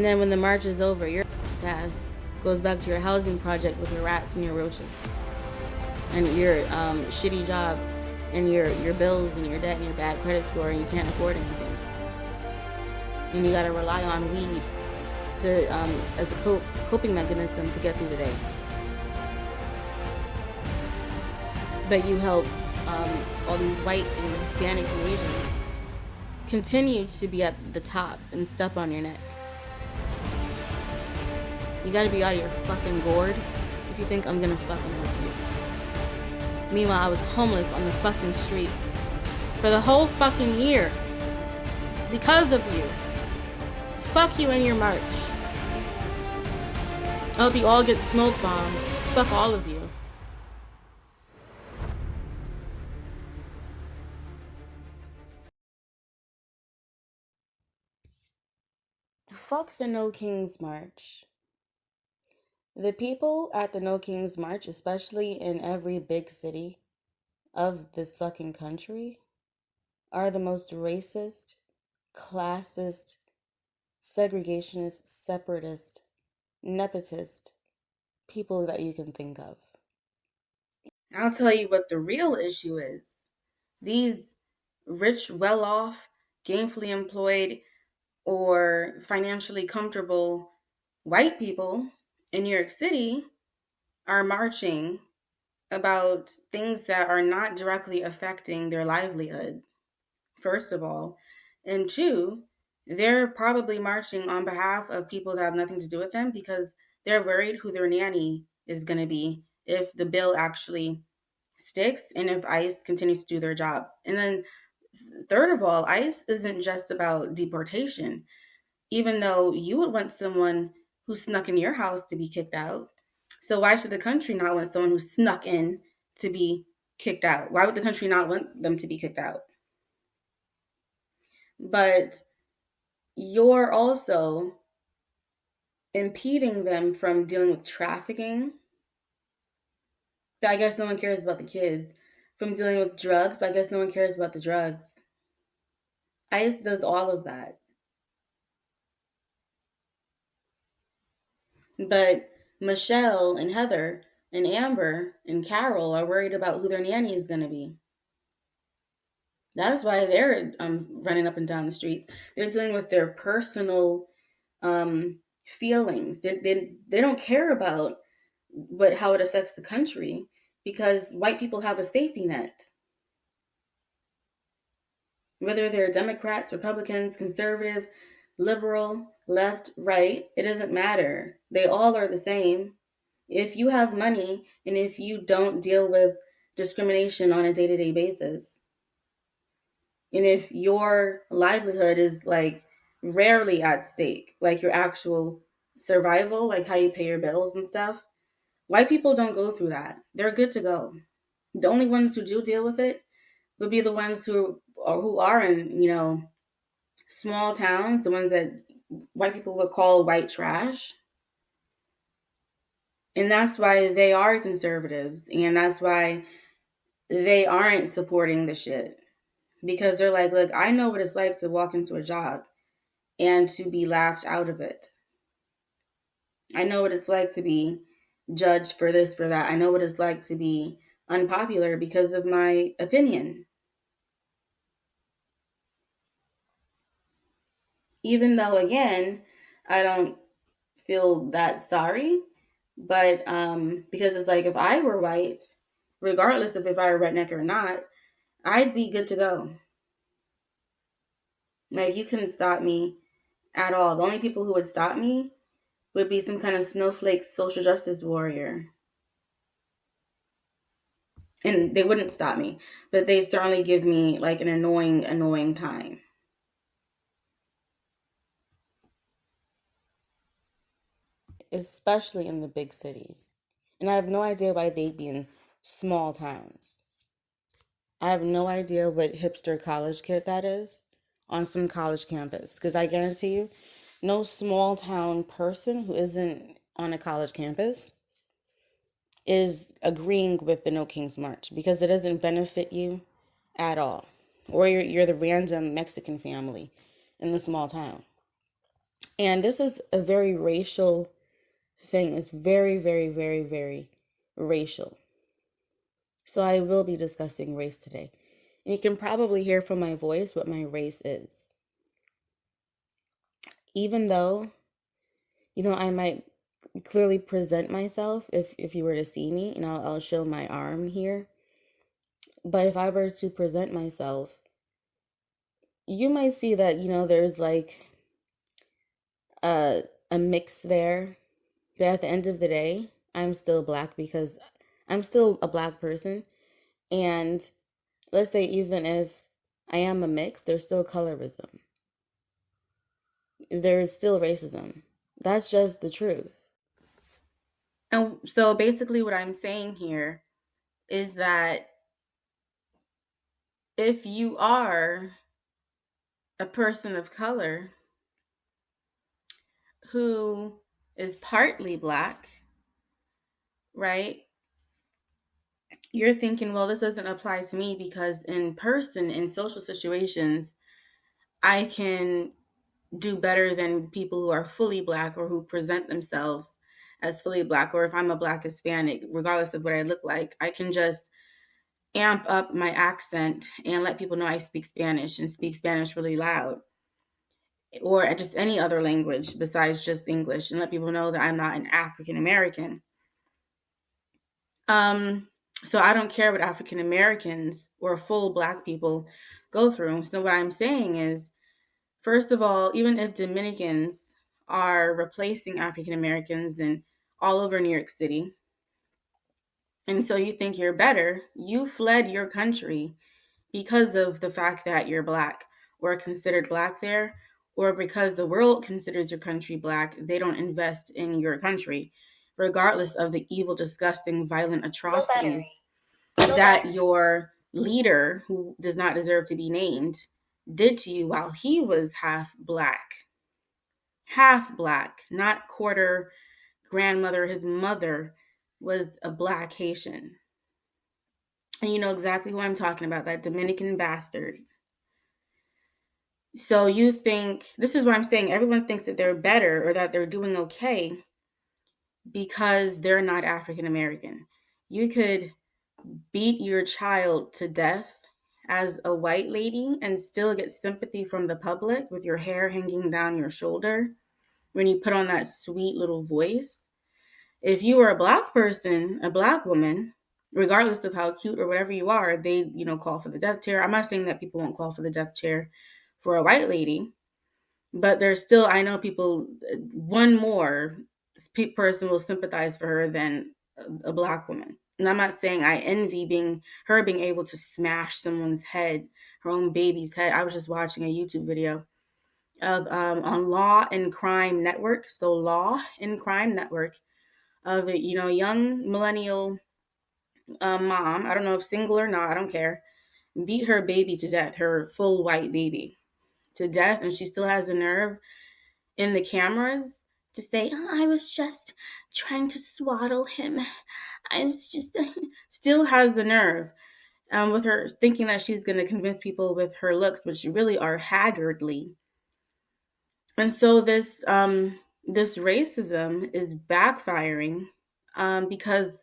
And then when the march is over, your ass goes back to your housing project with your rats and your roaches and your shitty job and your bills and your debt and your bad credit score, and you can't afford anything. And you gotta rely on weed to as a coping mechanism to get through the day. But you help all these white and Hispanic and Asians continue to be at the top and step on your neck. You gotta be out of your fucking gourd if you think I'm gonna fucking help you. Meanwhile, I was homeless on the fucking streets for the whole fucking year because of you. Fuck you and your march. I hope you all get smoke bombed. Fuck all of you. Fuck the No Kings March. The people at the No Kings March, especially in every big city of this fucking country, are the most racist, classist, segregationist, separatist, nepotist people that you can think of. I'll tell you what the real issue is. These rich, well-off, gainfully employed, or financially comfortable white people in New York City are marching about things that are not directly affecting their livelihood, first of all. And two, they're probably marching on behalf of people that have nothing to do with them because they're worried who their nanny is going to be if the bill actually sticks and if ICE continues to do their job. And then third of all, ICE isn't just about deportation. Even though you would want someone who snuck in your house to be kicked out. So why should the country not want someone who snuck in to be kicked out? Why would the country not want them to be kicked out? But you're also impeding them from dealing with trafficking. But I guess no one cares about the kids. From dealing with drugs, but I guess no one cares about the drugs. ICE does all of that. But Michelle and Heather and Amber and Carol are worried about who their nanny is going to be. That's why they're running up and down the streets. They're dealing with their personal feelings. They don't care about how it affects the country because white people have a safety net. Whether they're Democrats, Republicans, conservative, liberal, left, right, it doesn't matter. They all are the same. If you have money and if you don't deal with discrimination on a day-to-day basis, and if your livelihood is like rarely at stake, like your actual survival, like how you pay your bills and stuff, white people don't go through that. They're good to go. The only ones who do deal with it would be the ones who are in, small towns, the ones that white people would call white trash. And that's why they are conservatives. And that's why they aren't supporting the shit. Because they're like, look, I know what it's like to walk into a job and to be laughed out of it. I know what it's like to be judged for this, for that. I know what it's like to be unpopular because of my opinion. Even though, again, I don't feel that sorry, but because it's like if I were white, regardless of if I were redneck or not, I'd be good to go. Like, you couldn't stop me at all. The only people who would stop me would be some kind of snowflake social justice warrior. And they wouldn't stop me, but they certainly give me like an annoying time. Especially in the big cities. And I have no idea why they'd be in small towns. I have no idea what hipster college kid that is on some college campus. Because I guarantee you, no small town person who isn't on a college campus is agreeing with the No Kings March because it doesn't benefit you at all. Or you're the random Mexican family in the small town. And this is a very racial thing. It's very, very, very, very racial. So I will be discussing race today. And you can probably hear from my voice what my race is. Even though, I might clearly present myself if you were to see me, and I'll show my arm here. But if I were to present myself, you might see that, there's like a mix there. But at the end of the day, I'm still black because I'm still a black person. And let's say even if I am a mix, there's still colorism. There's still racism. That's just the truth. And so basically what I'm saying here is that if you are a person of color who is partly black, right? You're thinking, well, this doesn't apply to me because in person, in social situations, I can do better than people who are fully black or who present themselves as fully black. Or if I'm a black Hispanic, regardless of what I look like, I can just amp up my accent and let people know I speak Spanish and speak Spanish really loud, or just any other language besides just English, and let people know that I'm not an African American. So I don't care what African Americans or full black people go through. So what I'm saying is, first of all, even if Dominicans are replacing African Americans in all over New York City, and so you think you're better, you fled your country because of the fact that you're black or considered black there, or because the world considers your country black, they don't invest in your country, regardless of the evil, disgusting, violent atrocities that your leader, who does not deserve to be named, did to you while he was half black, not quarter grandmother. His mother was a black Haitian. And you know exactly who I'm talking about, that Dominican bastard. So you think, this is what I'm saying, everyone thinks that they're better or that they're doing okay because they're not African American. You could beat your child to death as a white lady and still get sympathy from the public with your hair hanging down your shoulder when you put on that sweet little voice. If you are a black person, a black woman, regardless of how cute or whatever you are, they, call for the death chair. I'm not saying that people won't call for the death chair for a white lady, but there's still, I know people, one more person will sympathize for her than a black woman. And I'm not saying I envy being able to smash someone's head, her own baby's head. I was just watching a YouTube video of on Law and Crime Network. So Law and Crime Network, of a young millennial mom. I don't know if single or not. I don't care. Beat her baby to death, her full white baby to death, and she still has the nerve in the cameras to say, oh, I was just trying to swaddle him. I was just still has the nerve with her thinking that she's going to convince people with her looks, which really are haggardly. And so this racism is backfiring because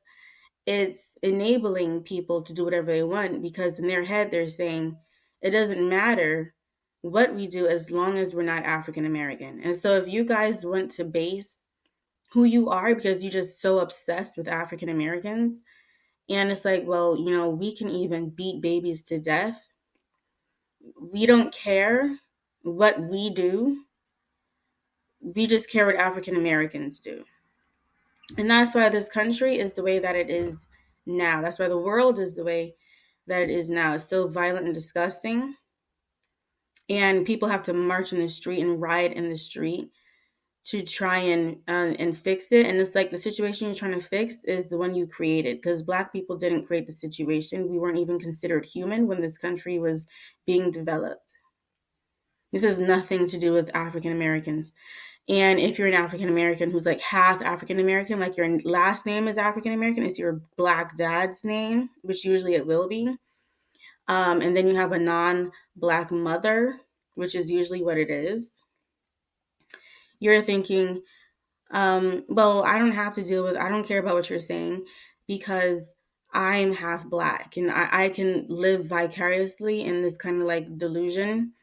it's enabling people to do whatever they want, because in their head they're saying it doesn't matter what we do as long as we're not African American. And so if you guys want to base who you are because you're just so obsessed with African Americans, and it's like, well, we can even beat babies to death. We don't care what we do. We just care what African Americans do. And that's why this country is the way that it is now. That's why the world is the way that it is now. It's still violent and disgusting. And people have to march in the street and riot in the street to try and fix it. And it's like the situation you're trying to fix is the one you created, because Black people didn't create the situation. We weren't even considered human when this country was being developed. This has nothing to do with African Americans. And if you're an African American who's like half African American, like your last name is African American, it's your Black dad's name, which usually it will be. And then you have a non-Black mother, which is usually what it is. you're thinking, well, I don't care about what you're saying because I'm half black and I can live vicariously in this kind of like delusion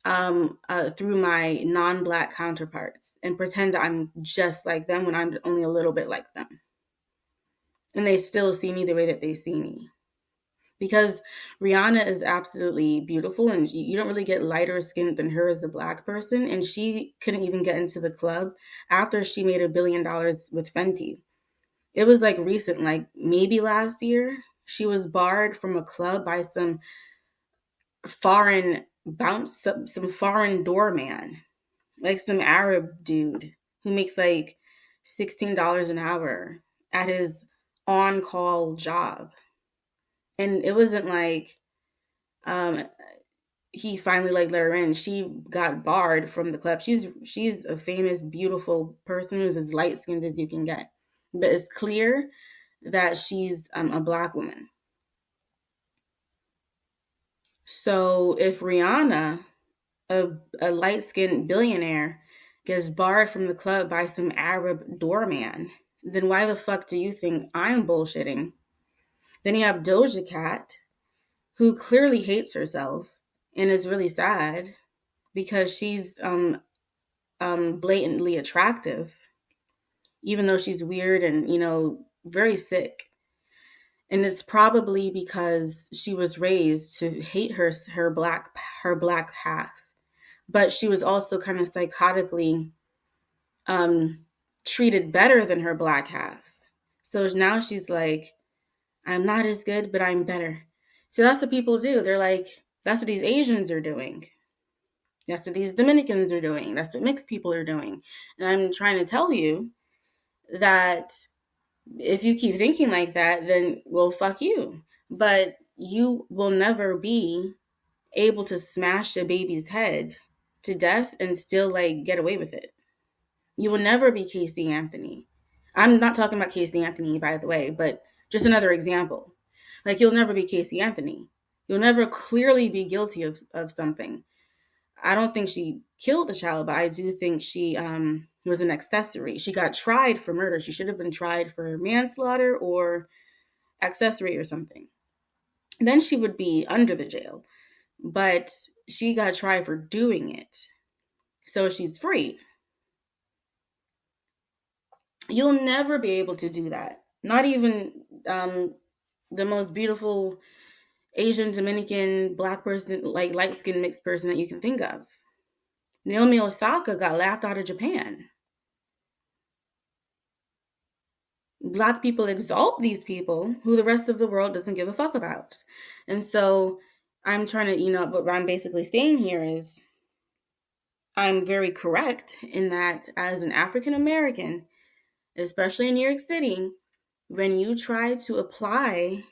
through my non-black counterparts and pretend that I'm just like them when I'm only a little bit like them. And they still see me the way that they see me. Because Rihanna is absolutely beautiful and you don't really get lighter skin than her as a black person. And she couldn't even get into the club after she made $1 billion with Fenty. It was like recent, like maybe last year. She was barred from a club by some some foreign doorman, like some Arab dude who makes like $16 an hour at his on-call job. And it wasn't like um he finally like let her in. She got barred from the club. She's a famous, beautiful person who's as light skinned as you can get. But it's clear that she's a black woman. So if Rihanna, a light skinned billionaire, gets barred from the club by some Arab doorman, then why the fuck do you think I'm bullshitting? Then you have Doja Cat, who clearly hates herself and is really sad because she's blatantly attractive, even though she's weird and, very sick. And it's probably because she was raised to hate her black half. But she was also kind of psychotically treated better than her black half. So now she's like, I'm not as good, but I'm better. So that's what people do. They're like, that's what these Asians are doing. That's what these Dominicans are doing. That's what mixed people are doing. And I'm trying to tell you that if you keep thinking like that, then, well, fuck you. But you will never be able to smash a baby's head to death and still, like, get away with it. You will never be Casey Anthony. I'm not talking about Casey Anthony, by the way, but just another example. Like, you'll never be Casey Anthony. You'll never clearly be guilty of something. I don't think she killed the child, but I do think she was an accessory. She got tried for murder. She should have been tried for manslaughter or accessory or something. Then she would be under the jail. But she got tried for doing it. So she's free. You'll never be able to do that. Not even the most beautiful Asian, Dominican, black person, like light-skinned mixed person that you can think of. Naomi Osaka got laughed out of Japan. Black people exalt these people who the rest of the world doesn't give a fuck about. And so I'm trying to, what I'm basically saying here is I'm very correct in that as an African American, especially in New York City, when you try to apply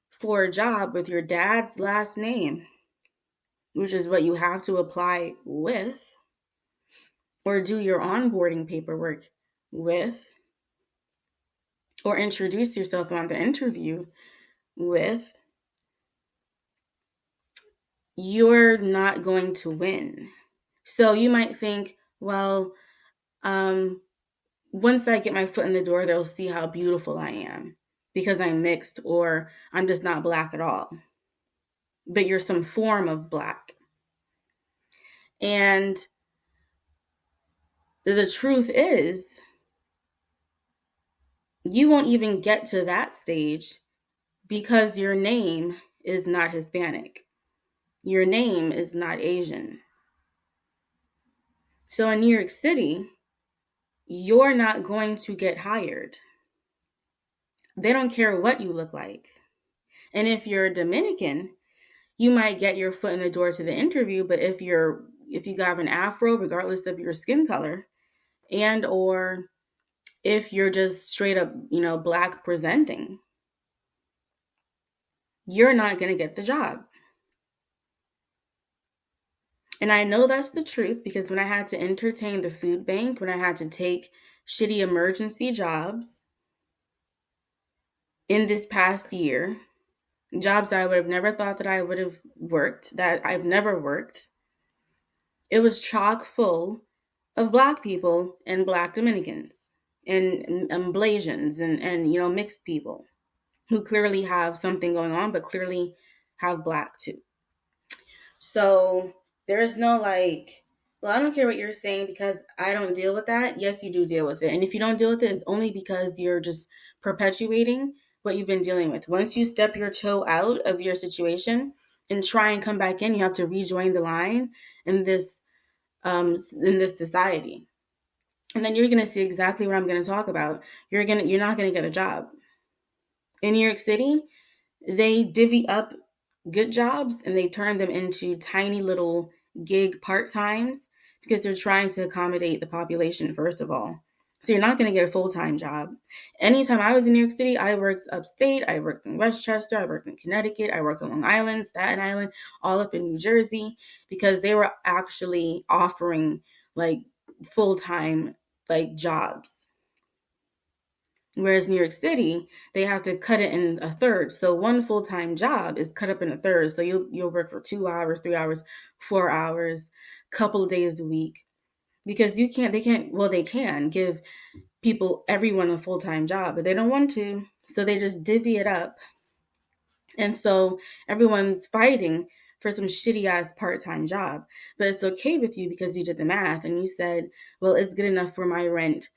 for a job with your dad's last name, which is what you have to apply with, or do your onboarding paperwork with, or introduce yourself on the interview with, you're not going to win. So you might think, well, once I get my foot in the door, they'll see how beautiful I am because I'm mixed or I'm just not black at all. But you're some form of black. And the truth is, you won't even get to that stage because your name is not Hispanic. Your name is not Asian. So in New York City, you're not going to get hired. They don't care what you look like. And if you're Dominican, you might get your foot in the door to the interview, but if you have an afro, regardless of your skin color, and or if you're just straight up, black presenting, you're not going to get the job. And I know that's the truth because when I had to entertain the food bank, when I had to take shitty emergency jobs in this past year, jobs I would have never thought that I would have worked, that I've never worked, it was chock full of Black people and Black Dominicans and Blasians and mixed people who clearly have something going on, but clearly have Black too. So there's no like, well, I don't care what you're saying because I don't deal with that. Yes, you do deal with it. And if you don't deal with it, it's only because you're just perpetuating what you've been dealing with. Once you step your toe out of your situation and try and come back in, you have to rejoin the line in this society. And then you're gonna see exactly what I'm gonna talk about. You're not gonna get a job. In New York City, they divvy up good jobs and they turn them into tiny little gig part-times because they're trying to accommodate the population, first of all. So you're not going to get a full-time job. Anytime I was in New York City, I worked upstate, I worked in Westchester, I worked in Connecticut, I worked on Long Island, Staten Island, all up in New Jersey, because they were actually offering like full-time like jobs. Whereas New York City, they have to cut it in a third. So one full-time job is cut up in a third. So you'll work for 2 hours, 3 hours, 4 hours, couple of days a week. Because they can give everyone a full-time job, but they don't want to. So they just divvy it up. And so everyone's fighting for some shitty ass part-time job. But it's okay with you because you did the math and you said, well, it's good enough for my rent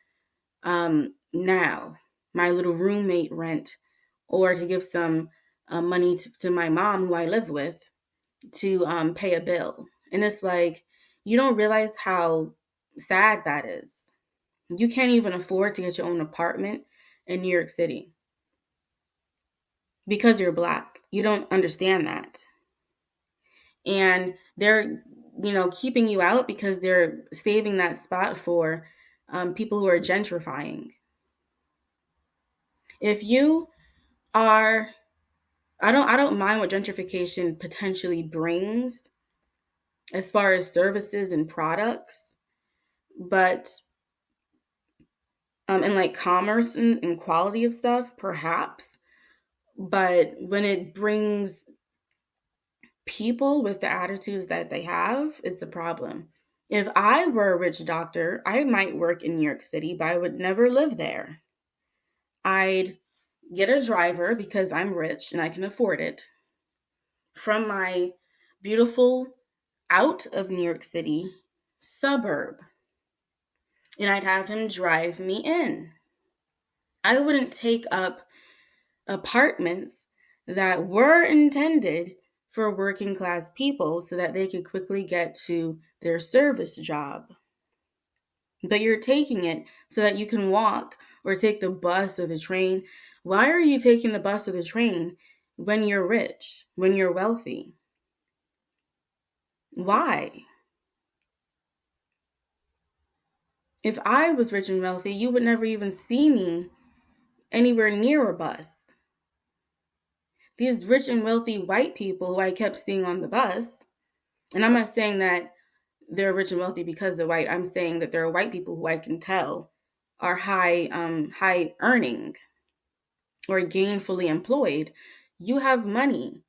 now, my little roommate rent, or to give some money to my mom who I live with to pay a bill. And it's like, you don't realize how sad that is. You can't even afford to get your own apartment in New York City because you're Black. You don't understand that. And they're, keeping you out because they're saving that spot for people who are gentrifying. If you are, I don't mind what gentrification potentially brings as far as services and products, but and like commerce and quality of stuff, perhaps. But when it brings people with the attitudes that they have, it's a problem. If I were a rich doctor, I might work in New York City, but I would never live there. I'd get a driver because I'm rich and I can afford it from my beautiful out of New York City suburb, and I'd have him drive me in. I wouldn't take up apartments that were intended for working class people so that they could quickly get to their service job. But you're taking it so that you can walk or take the bus or the train. Why are you taking the bus or the train when you're rich, when you're wealthy? Why? If I was rich and wealthy, you would never even see me anywhere near a bus. These rich and wealthy white people who I kept seeing on the bus, and I'm not saying that they're rich and wealthy because they're white. I'm saying that there are white people who I can tell are high earning or gainfully employed. You have money.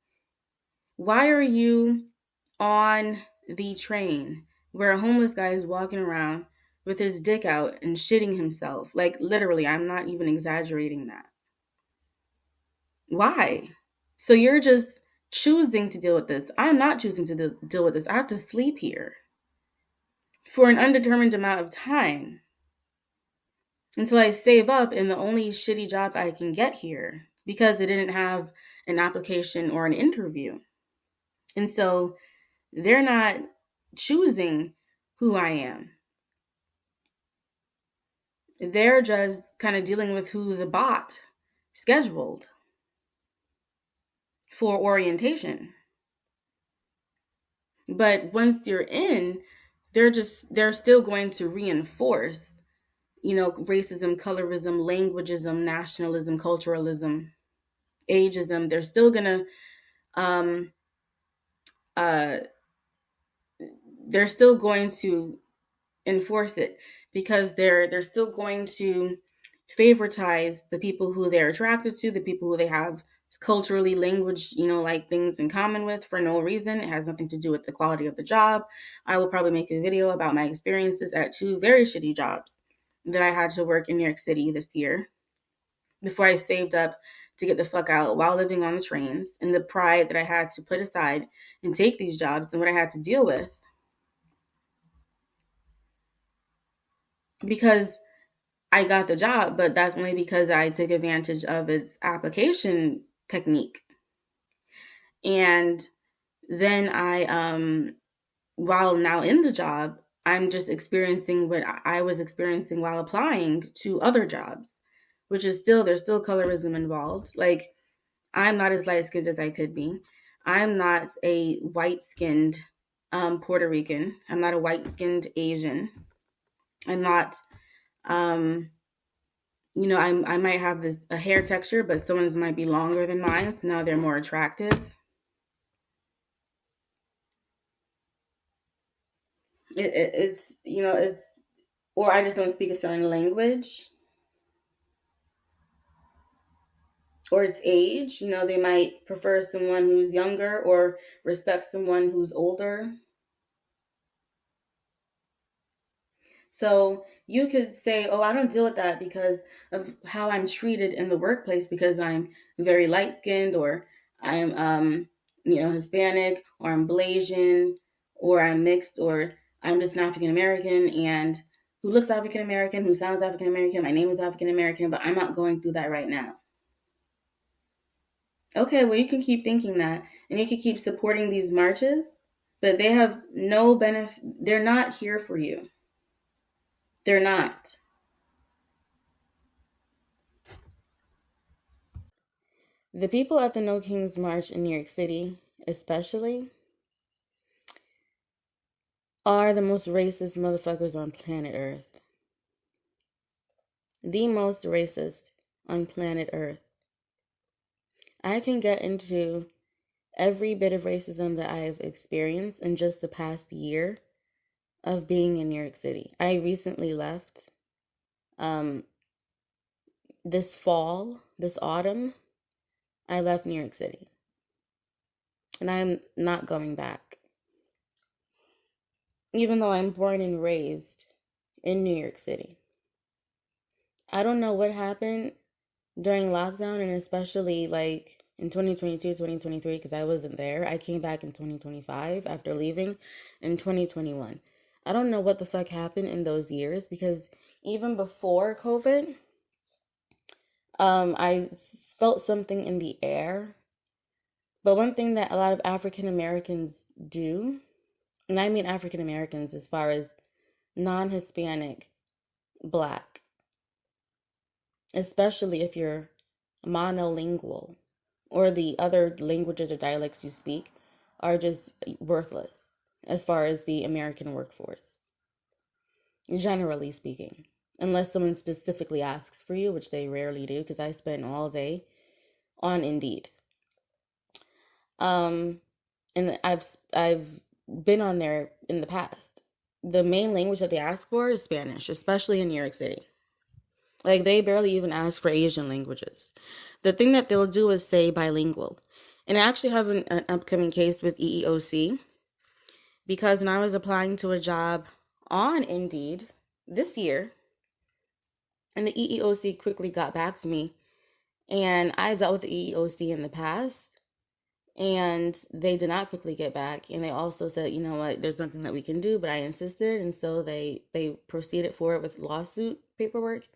Why are you on the train where a homeless guy is walking around with his dick out and shitting himself? Like literally, I'm not even exaggerating that. Why? So you're just choosing to deal with this. I'm not choosing to deal with this. I have to sleep here for an undetermined amount of time until I save up in the only shitty job I can get here because they didn't have an application or an interview. And so they're not choosing who I am. They're just kind of dealing with who the bot scheduled for orientation. But once you're in, they're still going to reinforce, racism, colorism, languageism, nationalism, culturalism, ageism. They're still gonna they're still going to enforce it because they're still going to favoritize the people who they're attracted to, the people who they have culturally, language, like things in common with for no reason. It has nothing to do with the quality of the job. I will probably make a video about my experiences at 2 very shitty jobs that I had to work in New York City this year before I saved up to get the fuck out while living on the trains, and the pride that I had to put aside and take these jobs and what I had to deal with. Because I got the job, but that's only because I took advantage of its application technique. And then while now in the job, I'm just experiencing what I was experiencing while applying to other jobs, which is there's still colorism involved. Like, I'm not as light skinned as I could be. I'm not a white skinned Puerto Rican. I'm not a white skinned Asian. I'm not, I might have a hair texture, but someone's might be longer than mine, so now they're more attractive. It's or I just don't speak a certain language, or it's age. They might prefer someone who's younger or respect someone who's older. So you could say, oh, I don't deal with that because of how I'm treated in the workplace because I'm very light skinned, or I'm, Hispanic, or I'm Blasian, or I'm mixed, or I'm just an African American and who looks African American, who sounds African American, my name is African American, but I'm not going through that right now. Okay, well, you can keep thinking that, and you can keep supporting these marches, but they have no benefit. They're not here for you. They're not. The people at the No Kings March in New York City, especially, are the most racist motherfuckers on planet Earth. The most racist on planet Earth. I can get into every bit of racism that I've experienced in just the past year of being in New York City. I recently left this fall, this autumn, I left New York City. And I'm not going back. Even though I'm born and raised in New York City. I don't know what happened during lockdown, and especially like in 2022, 2023, because I wasn't there. I came back in 2025 after leaving in 2021. I don't know what the fuck happened in those years, because even before COVID, I felt something in the air. But one thing that a lot of African Americans do, and I mean African Americans as far as non-Hispanic, Black, especially if you're monolingual or the other languages or dialects you speak, are just worthless as far as the American workforce, generally speaking. Unless someone specifically asks for you, which they rarely do, because I spend all day on Indeed. And I've been on there in the past. The main language that they ask for is Spanish, especially in New York City. Like, they barely even ask for Asian languages. The thing that they'll do is say bilingual. And I actually have an upcoming case with EEOC, because when I was applying to a job on Indeed this year, and the EEOC quickly got back to me, and I dealt with the EEOC in the past, and they did not quickly get back. And they also said, you know what, there's nothing that we can do, but I insisted, and so they proceeded forward with lawsuit paperwork.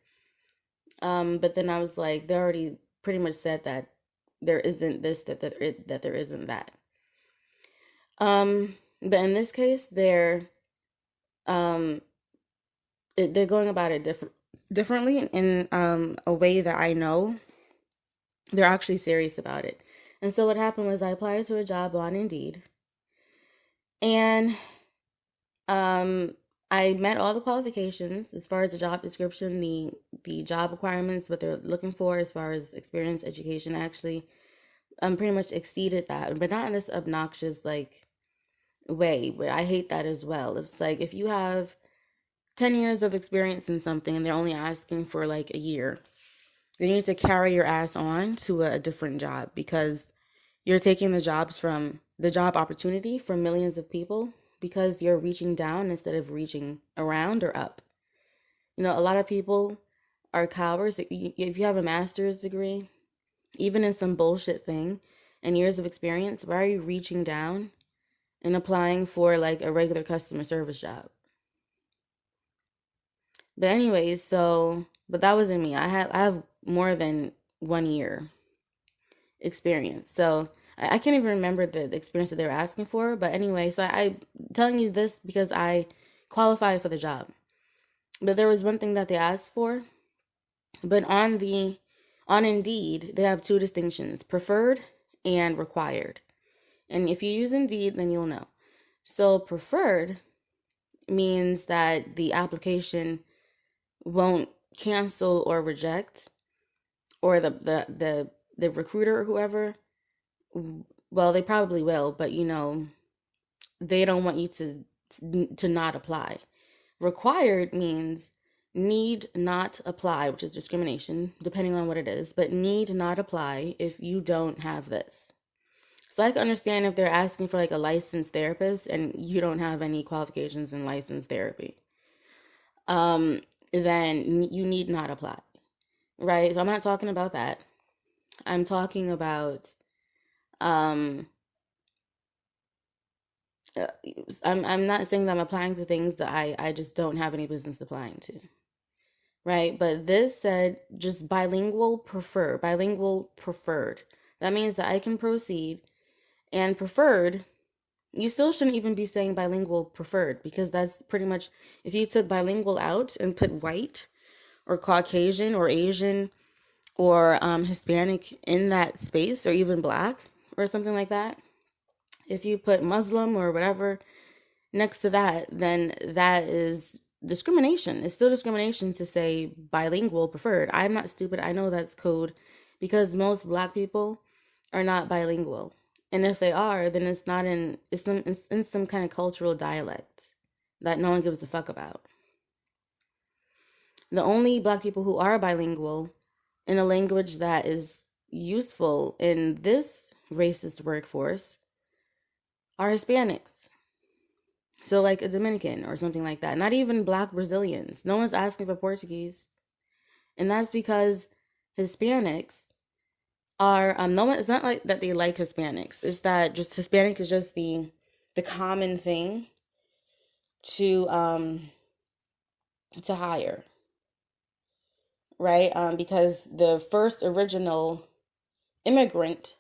But then I was like, they already pretty much said that there isn't this, that there isn't that. But in this case, they're going about it differently, in a way that I know they're actually serious about it. And so what happened was I applied to a job on Indeed, and I met all the qualifications as far as the job description, the job requirements, what they're looking for as far as experience, education. Actually, pretty much exceeded that, but not in this obnoxious like way. But I hate that as well. It's like, if you have 10 years of experience in something and they're only asking for like a year, They need to carry your ass on to a different job because you're taking the job opportunity from millions of people because you're reaching down instead of reaching around or up. A lot of people are cowards. If you have a master's degree, even in some bullshit thing and years of experience, why are you reaching down and applying for like a regular customer service job? But anyways, but that wasn't me. I have more than 1 year experience. So I can't even remember the experience that they were asking for. But anyway, I'm telling you this because I qualified for the job. But there was one thing that they asked for. But on Indeed, they have two distinctions: preferred and required. And if you use Indeed, then you'll know. So preferred means that the application won't cancel or reject, or the recruiter or whoever, well, they probably will, but they don't want you to not apply. Required means need not apply, which is discrimination, depending on what it is, but need not apply if you don't have this. So I can understand if they're asking for like a licensed therapist and you don't have any qualifications in licensed therapy. Then you need not apply, right? So I'm not talking about that. I'm talking about um I'm not saying that I'm applying to things that I just don't have any business applying to, right? But this said just bilingual preferred. That means that I can proceed, and preferred, you still shouldn't even be saying bilingual preferred because that's pretty much, if you took bilingual out and put white or Caucasian or Asian or Hispanic in that space, or even black or something like that, if you put Muslim or whatever next to that, then that is discrimination. It's still discrimination to say bilingual preferred. I'm not stupid. I know that's code because most black people are not bilingual. And if they are, then it's in some kind of cultural dialect that no one gives a fuck about. The only black people who are bilingual in a language that is useful in this racist workforce are Hispanics. So like a Dominican or something like that. Not even black Brazilians. No one's asking for Portuguese. And that's because Hispanics are no one, it's not like that they like Hispanics. It's that just Hispanic is just the common thing to hire. Right? Because the first original immigrant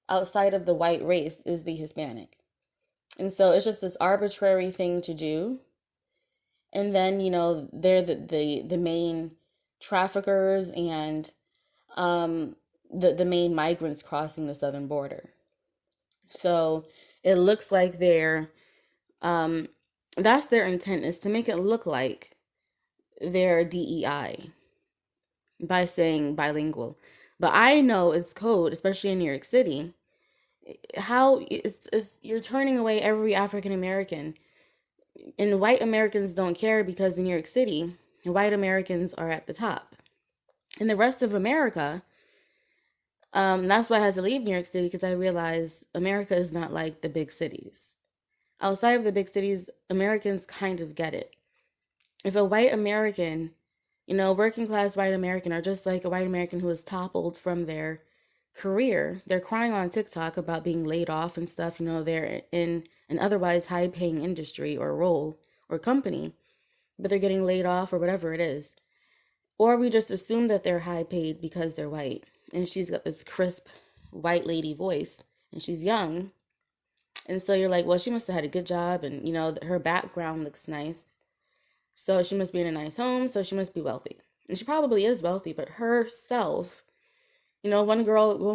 outside of the white race is the Hispanic. And so it's just this arbitrary thing to do. And then, they're the main traffickers and the main migrants crossing the southern border. So it looks like that's their intent, is to make it look like they're DEI by saying bilingual. But I know it's code, especially in New York City. You're turning away every African American, and white Americans don't care because in New York City, white Americans are at the top. In the rest of America, that's why I had to leave New York City, because I realized America is not like the big cities. Outside of the big cities, Americans kind of get it. If a white American, working class white American, or just like a white American who is toppled from their career, they're crying on TikTok about being laid off and stuff, they're in an otherwise high paying industry or role or company, but they're getting laid off or whatever it is. Or we just assume that they're high paid because they're white. And she's got this crisp white lady voice and she's young. And so you're like, well, she must have had a good job, and her background looks nice. So she must be in a nice home, so she must be wealthy. And she probably is wealthy, but herself, one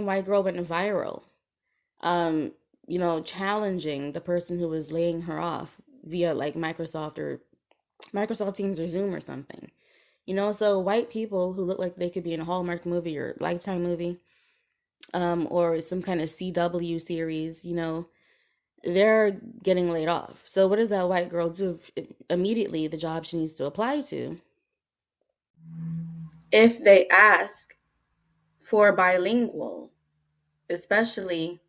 white girl went viral, challenging the person who was laying her off via like Microsoft Teams or Zoom or something. So white people who look like they could be in a Hallmark movie or Lifetime movie, or some kind of CW series, they're getting laid off. So what does that white girl do? Immediately, the job she needs to apply to if they ask for bilingual, especially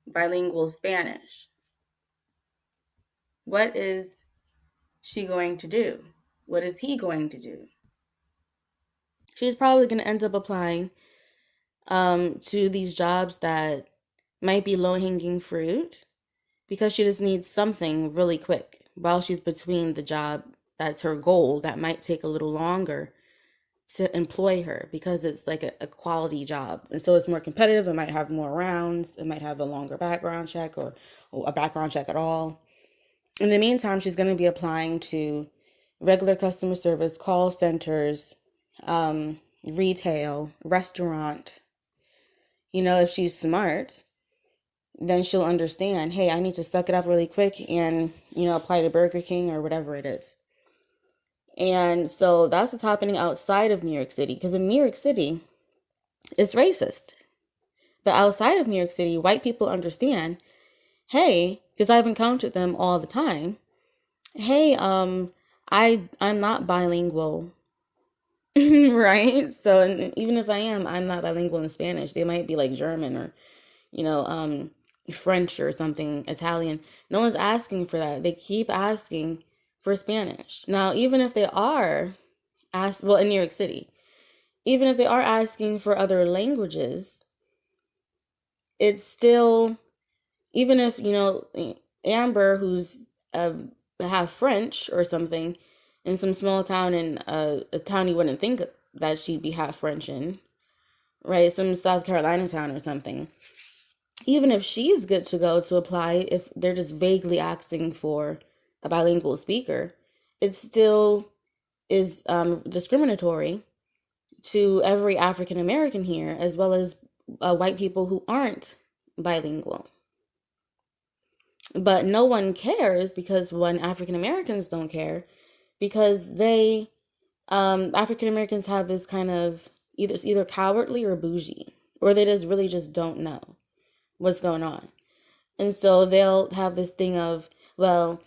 bilingual Spanish, what is she going to do? What is he going to do? She's probably going to end up applying to these jobs that might be low hanging fruit because she just needs something really quick while she's between the job that's her goal that might take a little longer to employ her because it's like a quality job. And so it's more competitive. It might have more rounds. It might have a longer background check or a background check at all. In the meantime, she's going to be applying to regular customer service, call centers, retail, restaurant. If she's smart, then she'll understand, hey, I need to suck it up really quick and, apply to Burger King or whatever it is. And so that's what's happening outside of New York City. Because in New York City, it's racist. But outside of New York City, white people understand, hey, because I've encountered them all the time. Hey, I'm not bilingual. Right? So and even if I am, I'm not bilingual in Spanish. They might be like German or, French or something, Italian. No one's asking for that. They keep asking for Spanish. Now, even if they are in New York City, even if they are asking for other languages, it's still, even if, Amber, who's half French or something, in some small town in a town you wouldn't think that she'd be half French in, right? Some South Carolina town or something. Even if she's good to go to apply, if they're just vaguely asking for a bilingual speaker, it still is discriminatory to every African American here, as well as white people who aren't bilingual. But no one cares because African Americans don't care because they African Americans have this kind of either cowardly or bougie, or they just don't know what's going on. And so they'll have this thing of, well,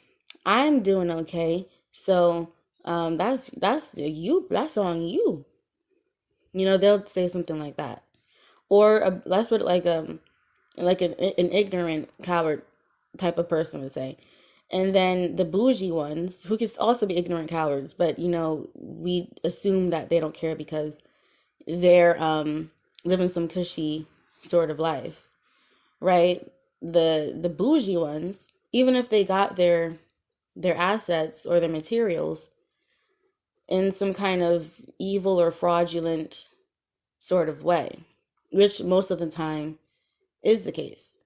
I'm doing okay, so that's on you. They'll say something like that, or that's what like an ignorant coward type of person would say. And then the bougie ones, who can also be ignorant cowards, but we assume that they don't care because they're living some cushy sort of life, right? The bougie ones, even if they got their assets or their materials in some kind of evil or fraudulent sort of way, which most of the time is the case.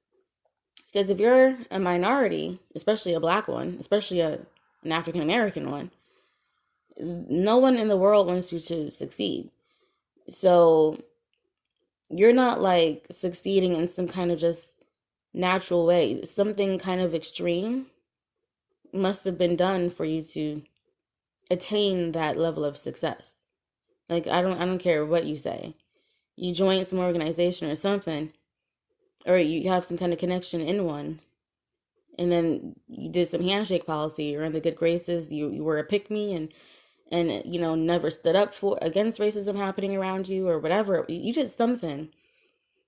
Because if you're a minority, especially a black one, especially an African American one, no one in the world wants you to succeed. So you're not like succeeding in some kind of just natural way. Something kind of extreme must have been done for you to attain that level of success. Like I don't care what you say. You join some organization or something, or you have some kind of connection in one, and then you did some handshake policy, you're in the good graces, you were a pick-me and never stood up against racism happening around you or whatever. You did something.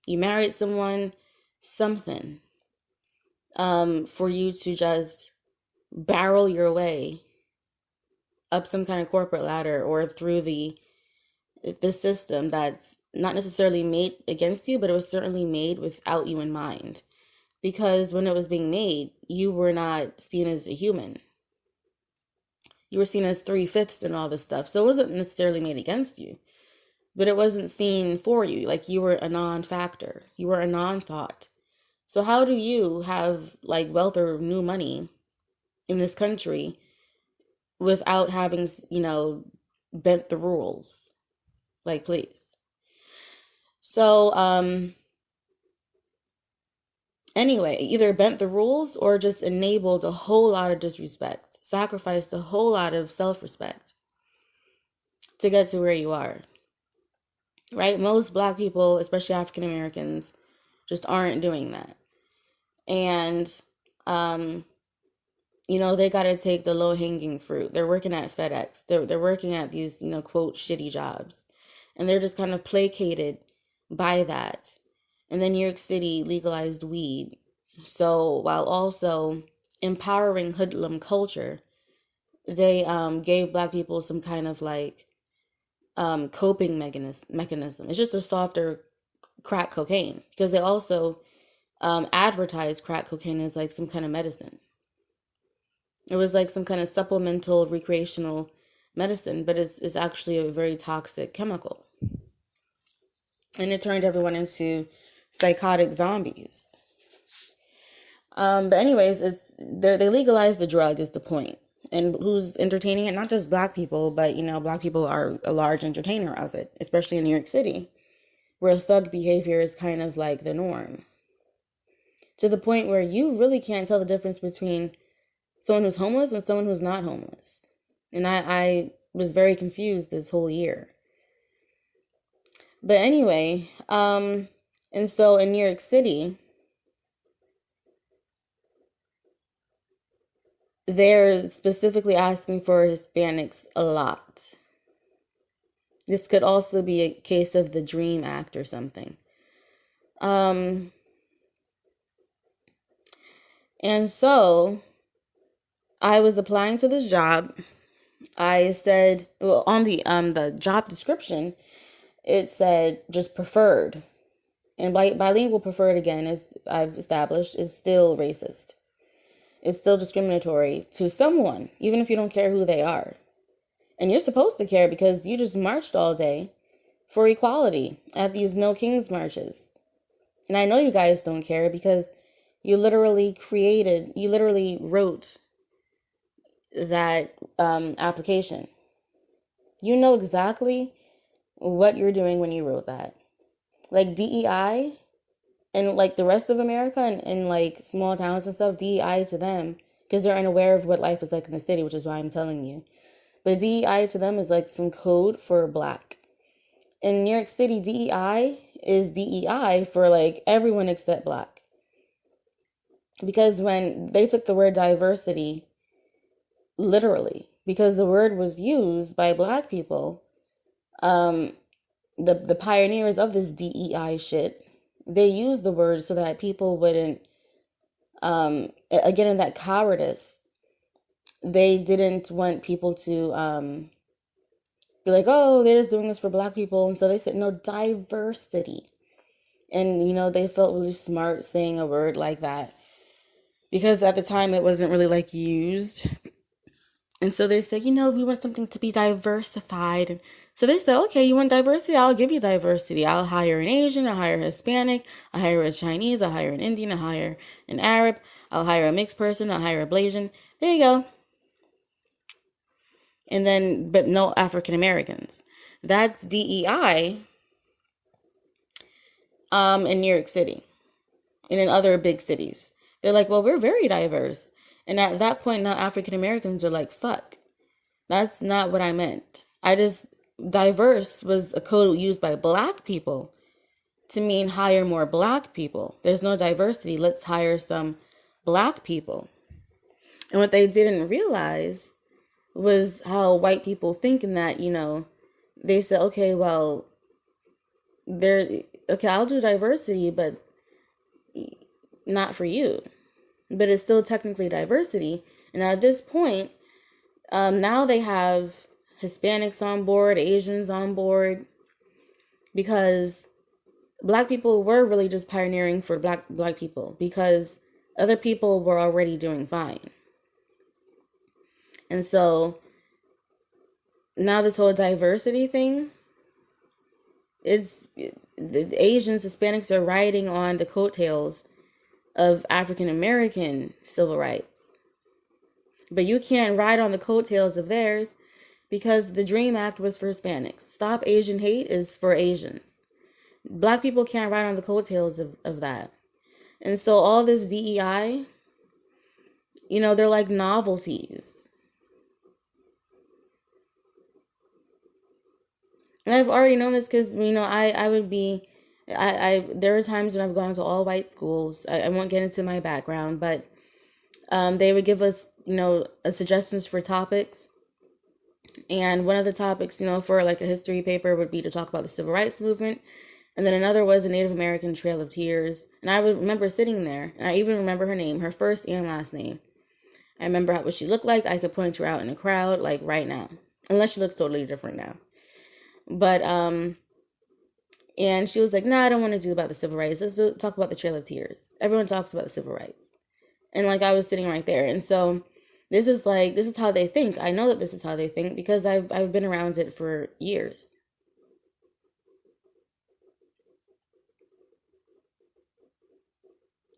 You married someone, something, for you to just barrel your way up some kind of corporate ladder or through the system that's not necessarily made against you, but it was certainly made without you in mind. Because when it was being made, you were not seen as a human. You were seen as 3/5 and all this stuff. So it wasn't necessarily made against you, but it wasn't seen for you. Like you were a non-factor. You were a non-thought. So how do you have like wealth or new money in this country without having, bent the rules? Like, please. So, anyway, either bent the rules or just enabled a whole lot of disrespect, sacrificed a whole lot of self-respect to get to where you are. Right? Most black people, especially African Americans, just aren't doing that. And, they got to take the low-hanging fruit. They're working at FedEx. They're working at these, quote, shitty jobs. and they're just kind of placated by that. And then New York City legalized weed. So while also empowering hoodlum culture, they gave Black people some kind of like coping mechanism. It's just a softer crack cocaine, because they also advertised crack cocaine as like some kind of medicine. It was like some kind of supplemental recreational medicine, but it's actually a very toxic chemical. And it turned everyone into psychotic zombies. But anyways, they legalized the drug is the point. And who's entertaining it? Not just Black people, but Black people are a large entertainer of it, especially in New York City, where thug behavior is kind of like the norm. To the point where you really can't tell the difference between someone who's homeless and someone who's not homeless. And I was very confused this whole year. But anyway, and so in New York City, they're specifically asking for Hispanics a lot. This could also be a case of the Dream Act or something. And so I was applying to this job. I said, well, on the job description, it said just preferred. And bilingual preferred, again, as I've established, is still racist. It's still discriminatory to someone, even if you don't care who they are. And you're supposed to care because you just marched all day for equality at these No Kings marches. And I know you guys don't care because you literally wrote that application. You know exactly what you're doing when you wrote that. Like DEI and like the rest of America and like small towns and stuff, DEI to them, because they're unaware of what life is like in the city, which is why I'm telling you. But DEI to them is like some code for Black. In New York City, DEI is DEI for like everyone except Black. Because when they took the word diversity literally, because the word was used by Black people, the pioneers of this DEI shit, they used the word so that people wouldn't, again, in that cowardice, they didn't want people to be like, oh, they're just doing this for Black people. And so they said, no, diversity. And, they felt really smart saying a word like that, because at the time it wasn't really like used. And so they said, we want something to be diversified. And so they said, okay, you want diversity? I'll give you diversity. I'll hire an Asian, I'll hire a Hispanic, I'll hire a Chinese, I'll hire an Indian, I'll hire an Arab, I'll hire a mixed person, I'll hire a Blasian. There you go. And then, but no African Americans. That's DEI in New York City and in other big cities. They're like, well, we're very diverse. And at that point, now African Americans are like, fuck, that's not what I meant. Diverse was a code used by Black people to mean hire more Black people. There's no diversity. Let's hire some Black people. And what they didn't realize was how white people think in that, they said, okay, well, I'll do diversity, but not for you. But it's still technically diversity. And at this point, now they have Hispanics on board, Asians on board, because Black people were really just pioneering for black people because other people were already doing fine. And so now this whole diversity thing, the Asians, Hispanics are riding on the coattails of African American civil rights. But you can't ride on the coattails of theirs because the Dream Act was for Hispanics. Stop Asian Hate is for Asians. Black people can't ride on the coattails of that. And so all this DEI, they're like novelties. And I've already known this because, there were times when I've gone to all white schools. I won't get into my background, but they would give us, suggestions for topics. And one of the topics, for like a history paper would be to talk about the civil rights movement. And then another was the Native American Trail of Tears. And I would remember sitting there, and I even remember her name, her first and last name. I remember what she looked like. I could point her out in a crowd, like right now. Unless she looks totally different now. But, and she was like, nah, I don't want to do about the civil rights. Let's talk about the Trail of Tears. Everyone talks about the civil rights. And like I was sitting right there. And so this is how they think. I know that this is how they think because I've been around it for years.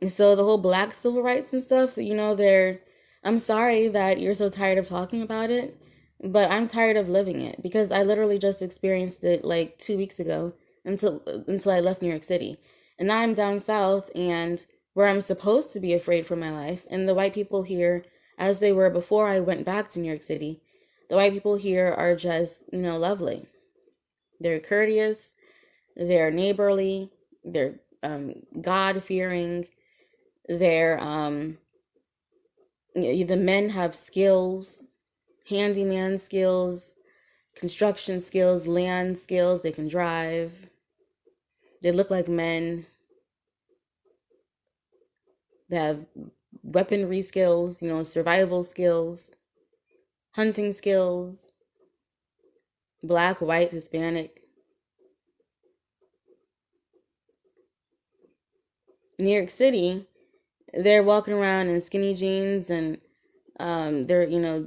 And so the whole black civil rights and stuff, I'm sorry that you're so tired of talking about it, but I'm tired of living it because I literally just experienced it like 2 weeks ago until I left New York City. And now I'm down south and where I'm supposed to be afraid for my life. And the white people here, as they were before I went back to New York City, the white people here are just, lovely. They're courteous, they're neighborly, they're God-fearing, they're, the men have skills, handyman skills, construction skills, land skills, they can drive, they look like men, they have weaponry skills, survival skills, hunting skills, black, white, Hispanic. New York City, they're walking around in skinny jeans and they're,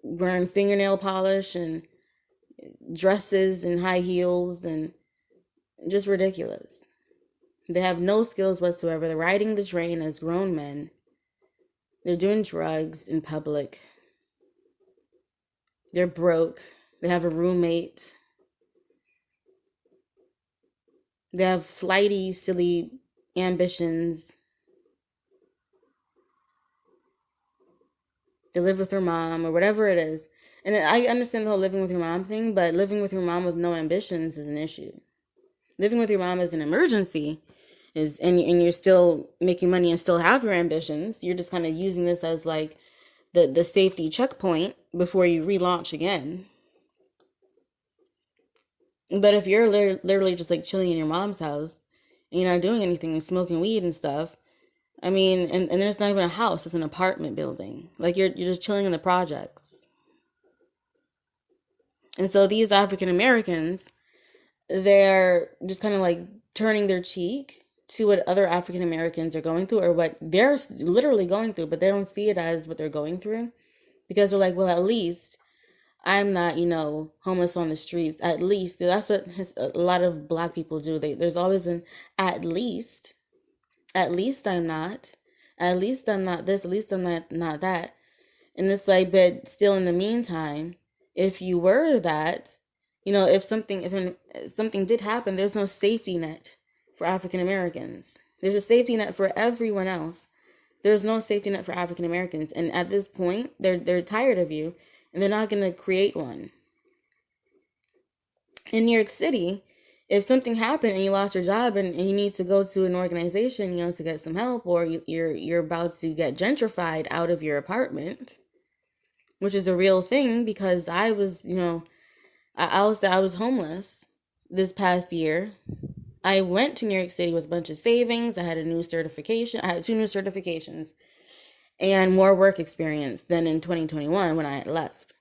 wearing fingernail polish and dresses and high heels and just ridiculous. They have no skills whatsoever. They're riding the train as grown men. They're doing drugs in public. They're broke. They have a roommate. They have flighty, silly ambitions. They live with her mom or whatever it is. And I understand the whole living with your mom thing, but living with your mom with no ambitions is an issue. Living with your mom is an emergency, and you're still making money and still have your ambitions. You're just kind of using this as like the safety checkpoint before you relaunch again. But if you're literally just like chilling in your mom's house and you're not doing anything and smoking weed and stuff, I mean, and there's not even a house, it's an apartment building. Like you're just chilling in the projects. And so these African Americans, they're just kind of like turning their cheek to what other African Americans are going through or what they're literally going through, but they don't see it as what they're going through because they're like, well, at least I'm not, homeless on the streets. At least that's what a lot of black people do. There's always an at least. At least I'm not. At least I'm not this. At least I'm not that. And it's like, but still in the meantime, if you were that, if something did happen, there's no safety net for African Americans. There's a safety net for everyone else. There's no safety net for African Americans. And at this point, they're tired of you and they're not going to create one. In New York City, if something happened and you lost your job and you need to go to an organization, to get some help, or you're about to get gentrified out of your apartment, which is a real thing because I was, I was homeless this past year. I went to New York City with a bunch of savings. I had a new certification. I had 2 new certifications and more work experience than in 2021 when I had left.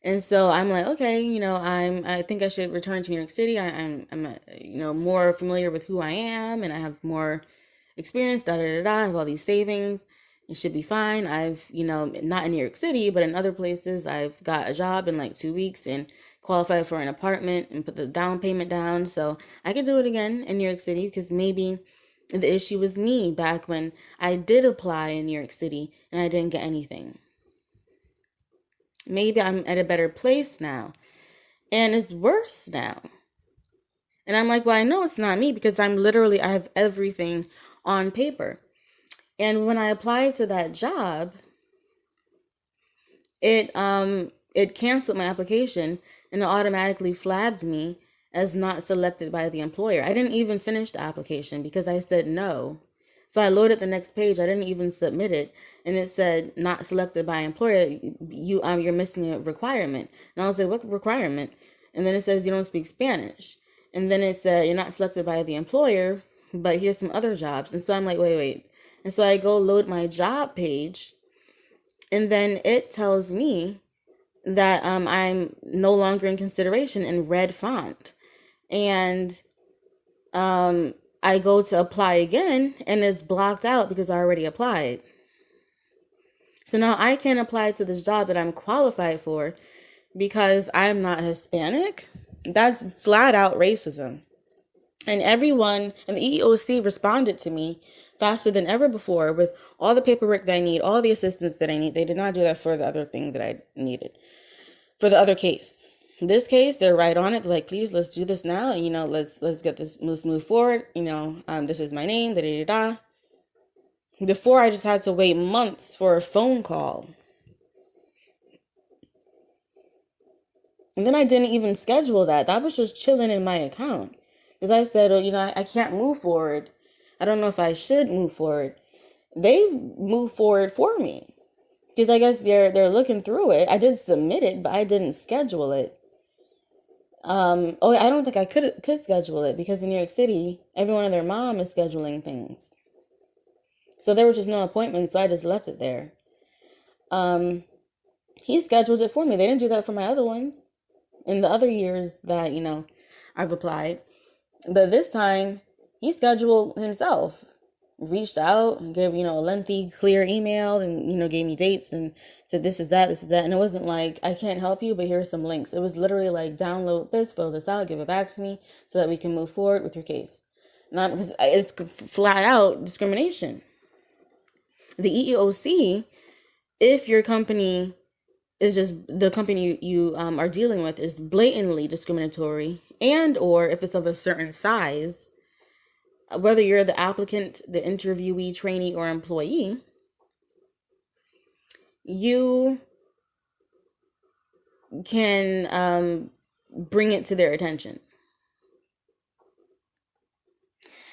And so I'm like, okay, I think I should return to New York City. I'm more familiar with who I am and I have more experience, I have all these savings. It should be fine. I've, not in New York City, but in other places, I've got a job in like 2 weeks and qualified for an apartment and put the down payment down. So I could do it again in New York City because maybe the issue was me back when I did apply in New York City and I didn't get anything. Maybe I'm at a better place now and it's worse now. And I'm like, well, I know it's not me because I have everything on paper. And when I applied to that job, it canceled my application and it automatically flagged me as not selected by the employer. I didn't even finish the application because I said no. So I loaded the next page. I didn't even submit it, and it said not selected by employer. You're missing a requirement. And I was like, what requirement? And then it says you don't speak Spanish. And then it said you're not selected by the employer, but here's some other jobs. And so I'm like, wait. And so I go load my job page, and then it tells me that I'm no longer in consideration in red font. And I go to apply again, and it's blocked out because I already applied. So now I can't apply to this job that I'm qualified for because I'm not Hispanic. That's flat out racism. And everyone in the EEOC responded to me faster than ever before with all the paperwork that I need, all the assistance that I need. They did not do that for the other thing that I needed, for the other case. This case, they're right on it. They're like, please, let's do this now. And, let's get this, let's move forward. This is my name, da-da-da-da. Before, I just had to wait months for a phone call. And then I didn't even schedule that. That was just chilling in my account. Because I said, I can't move forward. I don't know if I should move forward. They've moved forward for me. Because I guess they're looking through it. I did submit it, but I didn't schedule it. I don't think I could schedule it because in New York City, everyone and their mom is scheduling things. So there was just no appointment, so I just left it there. He scheduled it for me. They didn't do that for my other ones in the other years that, I've applied. But this time, he scheduled himself. Reached out and gave, a lengthy, clear email and, gave me dates and said, this is that. And it wasn't like, I can't help you, but here's some links. It was literally like, download this, fill this out, give it back to me so that we can move forward with your case. Not because it's flat out discrimination. The EEOC, if your company is just the company you are dealing with is blatantly discriminatory, and or if it's of a certain size, whether you're the applicant, the interviewee, trainee, or employee, you can bring it to their attention.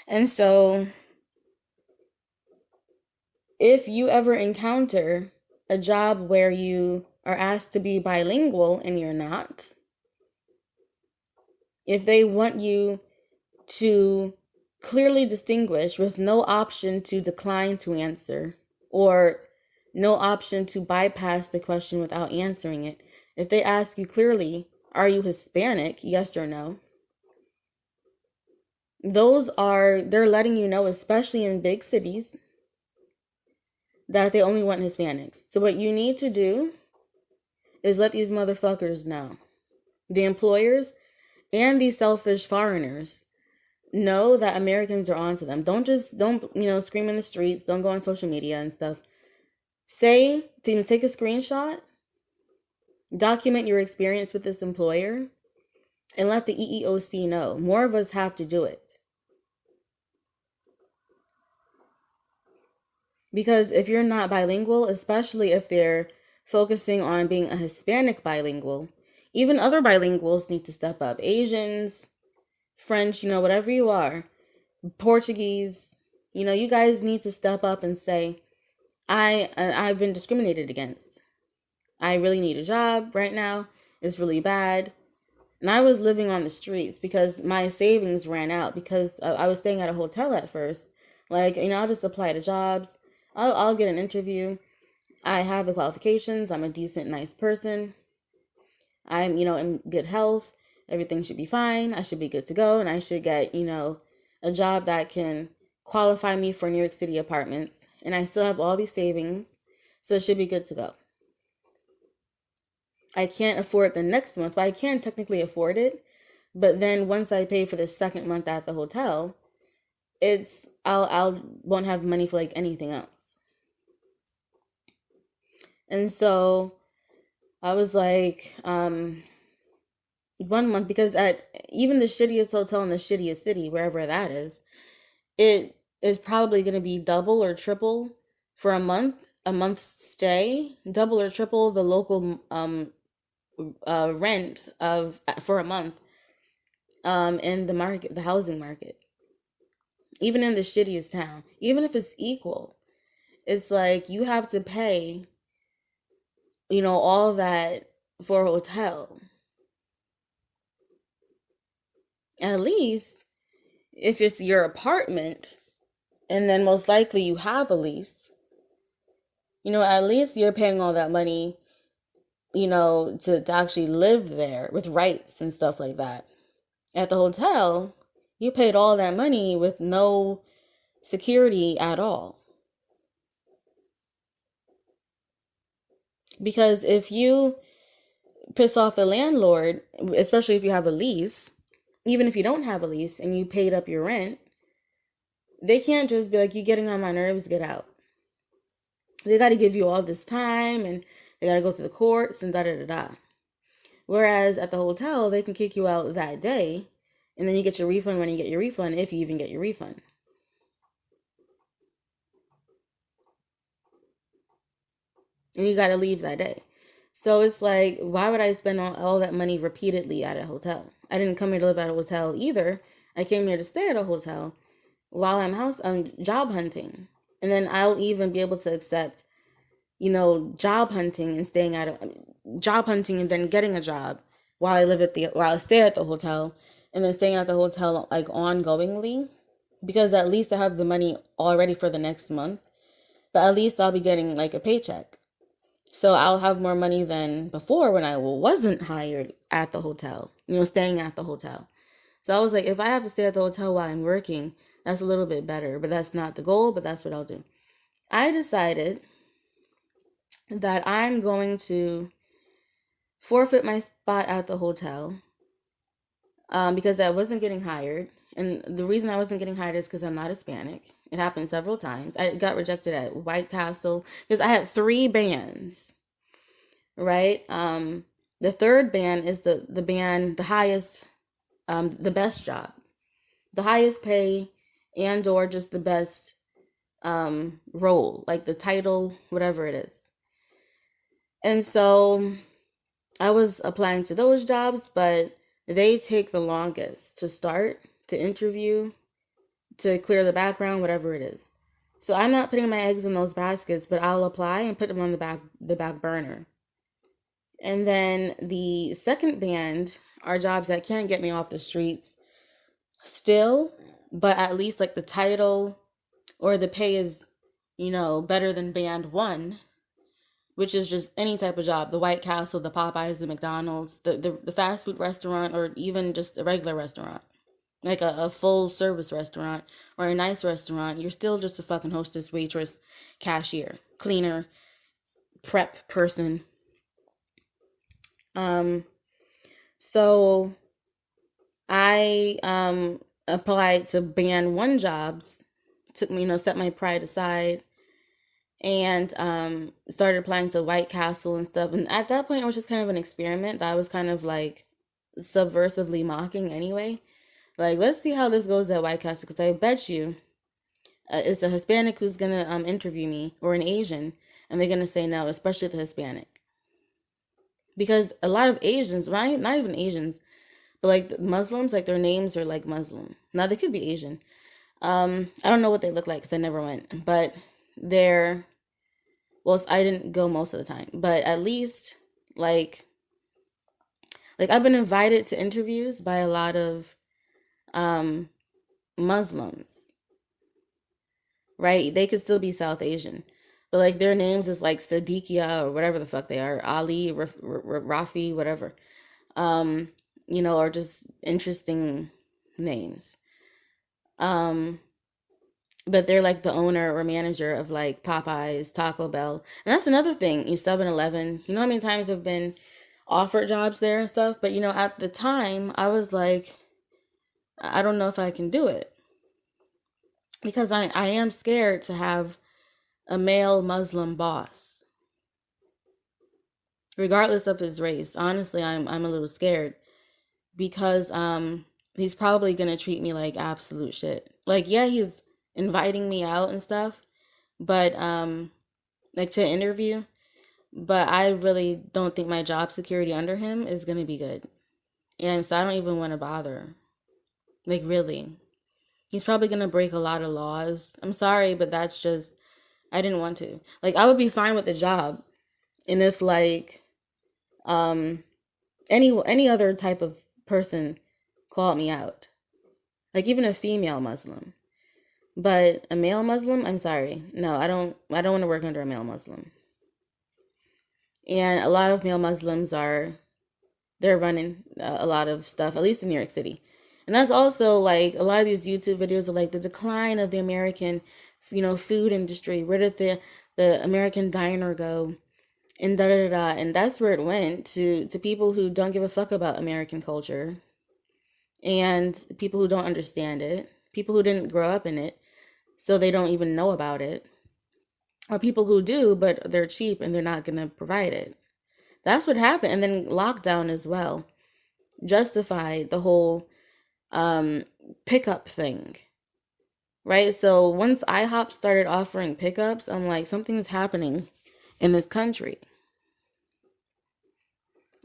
And so if you ever encounter a job where you are asked to be bilingual and you're not, if they want you to clearly distinguish with no option to decline to answer or no option to bypass the question without answering it, if they ask you clearly, are you Hispanic, yes or no, they're letting you know, especially in big cities, that they only want Hispanics. So what you need to do is let these motherfuckers know. The employers and these selfish foreigners know that Americans are onto them. Don't scream in the streets. Don't go on social media and stuff. Take a screenshot, document your experience with this employer, and let the EEOC know. More of us have to do it. Because if you're not bilingual, especially if they're focusing on being a Hispanic bilingual, even other bilinguals need to step up. Asians, French, whatever you are, Portuguese, you guys need to step up and say, I've been discriminated against. I really need a job right now. It's really bad. And I was living on the streets because my savings ran out because I was staying at a hotel at first. Like, I'll just apply to jobs. I'll get an interview. I have the qualifications. I'm a decent, nice person. I'm, in good health. Everything should be fine. I should be good to go. And I should get, a job that can qualify me for New York City apartments. And I still have all these savings. So it should be good to go. I can't afford the next month, but I can technically afford it. But then once I pay for the second month at the hotel, I'll won't have money for like anything else. And so I was like, 1 month, because at even the shittiest hotel in the shittiest city, wherever that is, it is probably going to be double or triple for a month's stay, double or triple the local rent for a month in the housing market. even in the shittiest town, even if it's equal, it's like you have to pay, all that for a hotel. At least if it's your apartment, and then most likely you have a lease, at least you're paying all that money, to actually live there with rights and stuff like that. At the hotel, you paid all that money with no security at all. Because if you piss off the landlord, especially if you have a lease, even if you don't have a lease and you paid up your rent, they can't just be like, you're getting on my nerves, get out. They got to give you all this time, and they got to go to the courts and da-da-da-da. Whereas at the hotel, they can kick you out that day, and then you get your refund when you get your refund, if you even get your refund. And you got to leave that day. So it's like, why would I spend all that money repeatedly at a hotel? I didn't come here to live at a hotel either. I came here to stay at a hotel while I'm job hunting. And then I'll even be able to accept, job hunting and job hunting and then getting a job while I stay at the hotel, and then staying at the hotel like ongoingly, because at least I have the money already for the next month. But at least I'll be getting like a paycheck. So I'll have more money than before when I wasn't hired at the hotel, staying at the hotel. So I was like, if I have to stay at the hotel while I'm working, that's a little bit better. But that's not the goal, but that's what I'll do. I decided that I'm going to forfeit my spot at the hotel because I wasn't getting hired. And the reason I wasn't getting hired is because I'm not Hispanic. It happened several times. I got rejected at White Castle because I had 3 bands, right? The third band is the band, the highest, the best job, the highest pay, and or just the best role, like the title, whatever it is. And so I was applying to those jobs, but they take the longest to start, to interview, to clear the background, whatever it is. So I'm not putting my eggs in those baskets, but I'll apply and put them on the back burner. And then the second band are jobs that can't get me off the streets still, but at least like the title or the pay is, better than band 1, which is just any type of job, the White Castle, the Popeyes, the McDonald's, the fast food restaurant, or even just a regular restaurant. Like a full service restaurant or a nice restaurant, you're still just a fucking hostess, waitress, cashier, cleaner, prep person. So I applied to band 1 jobs, set my pride aside, and started applying to White Castle and stuff. And at that point, it was just kind of an experiment that I was kind of like subversively mocking anyway. Like, let's see how this goes at White Castle, because I bet you it's a Hispanic who's going to interview me, or an Asian, and they're going to say no, especially the Hispanic. Because a lot of Asians, not even Asians, but like Muslims, like their names are like Muslim. Now, they could be Asian. I don't know what they look like because I never went. But they're, well, I didn't go most of the time. But at least, like I've been invited to interviews by a lot of Muslims, right? They could still be South Asian, but like their names is like Sadiqia or whatever the fuck they are, Ali, Rafi, whatever, or just interesting names. But they're like the owner or manager of like Popeyes, Taco Bell, and that's another thing. 7-Eleven. You know how many times I've been offered jobs there and stuff, but at the time I was like, I don't know if I can do it, because I am scared to have a male Muslim boss, regardless of his race. Honestly, I'm a little scared, because he's probably gonna treat me like absolute shit. Like, yeah, he's inviting me out and stuff, but like to interview, but I really don't think my job security under him is gonna be good, and so I don't even want to bother. Like, really. He's probably gonna break a lot of laws. I'm sorry, but that's just, I didn't want to. Like, I would be fine with the job, and if like um any other type of person called me out, like even a female Muslim, but a male Muslim, I'm sorry, no, I don't want to work under a male Muslim. And a lot of male Muslims they're running a lot of stuff, at least in New York City. And that's also like a lot of these YouTube videos of like the decline of the American, food industry. Where did the American diner go? And da da da. And that's where it went to people who don't give a fuck about American culture, and people who don't understand it, people who didn't grow up in it, so they don't even know about it, or people who do, but they're cheap and they're not gonna provide it. That's what happened. And then lockdown as well justified the whole um pickup thing, right? So once IHOP started offering pickups, I'm like, something's happening in this country.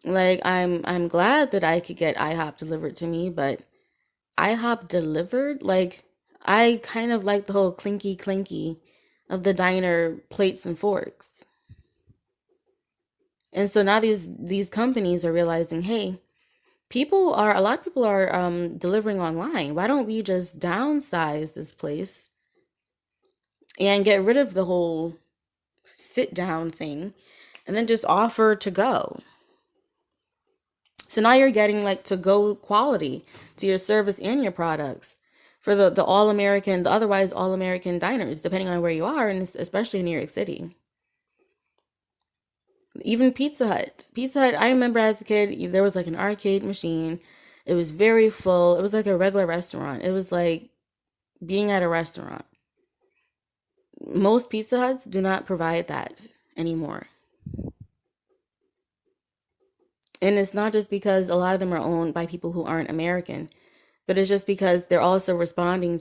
Like, I'm glad that I could get IHOP delivered to me, but IHOP delivered, like, I kind of like the whole clinky clinky of the diner plates and forks. And so now these companies are realizing, hey, a lot of people are delivering online. Why don't we just downsize this place and get rid of the whole sit down thing and then just offer to go? So now you're getting like to go quality to your service and your products for the all American, the otherwise all American diners, depending on where you are, and especially in New York City. Even Pizza Hut. Pizza Hut, I remember as a kid, there was like an arcade machine. It was very full. It was like a regular restaurant. It was like being at a restaurant. Most Pizza Huts do not provide that anymore. And it's not just because a lot of them are owned by people who aren't American, but it's just because they're responding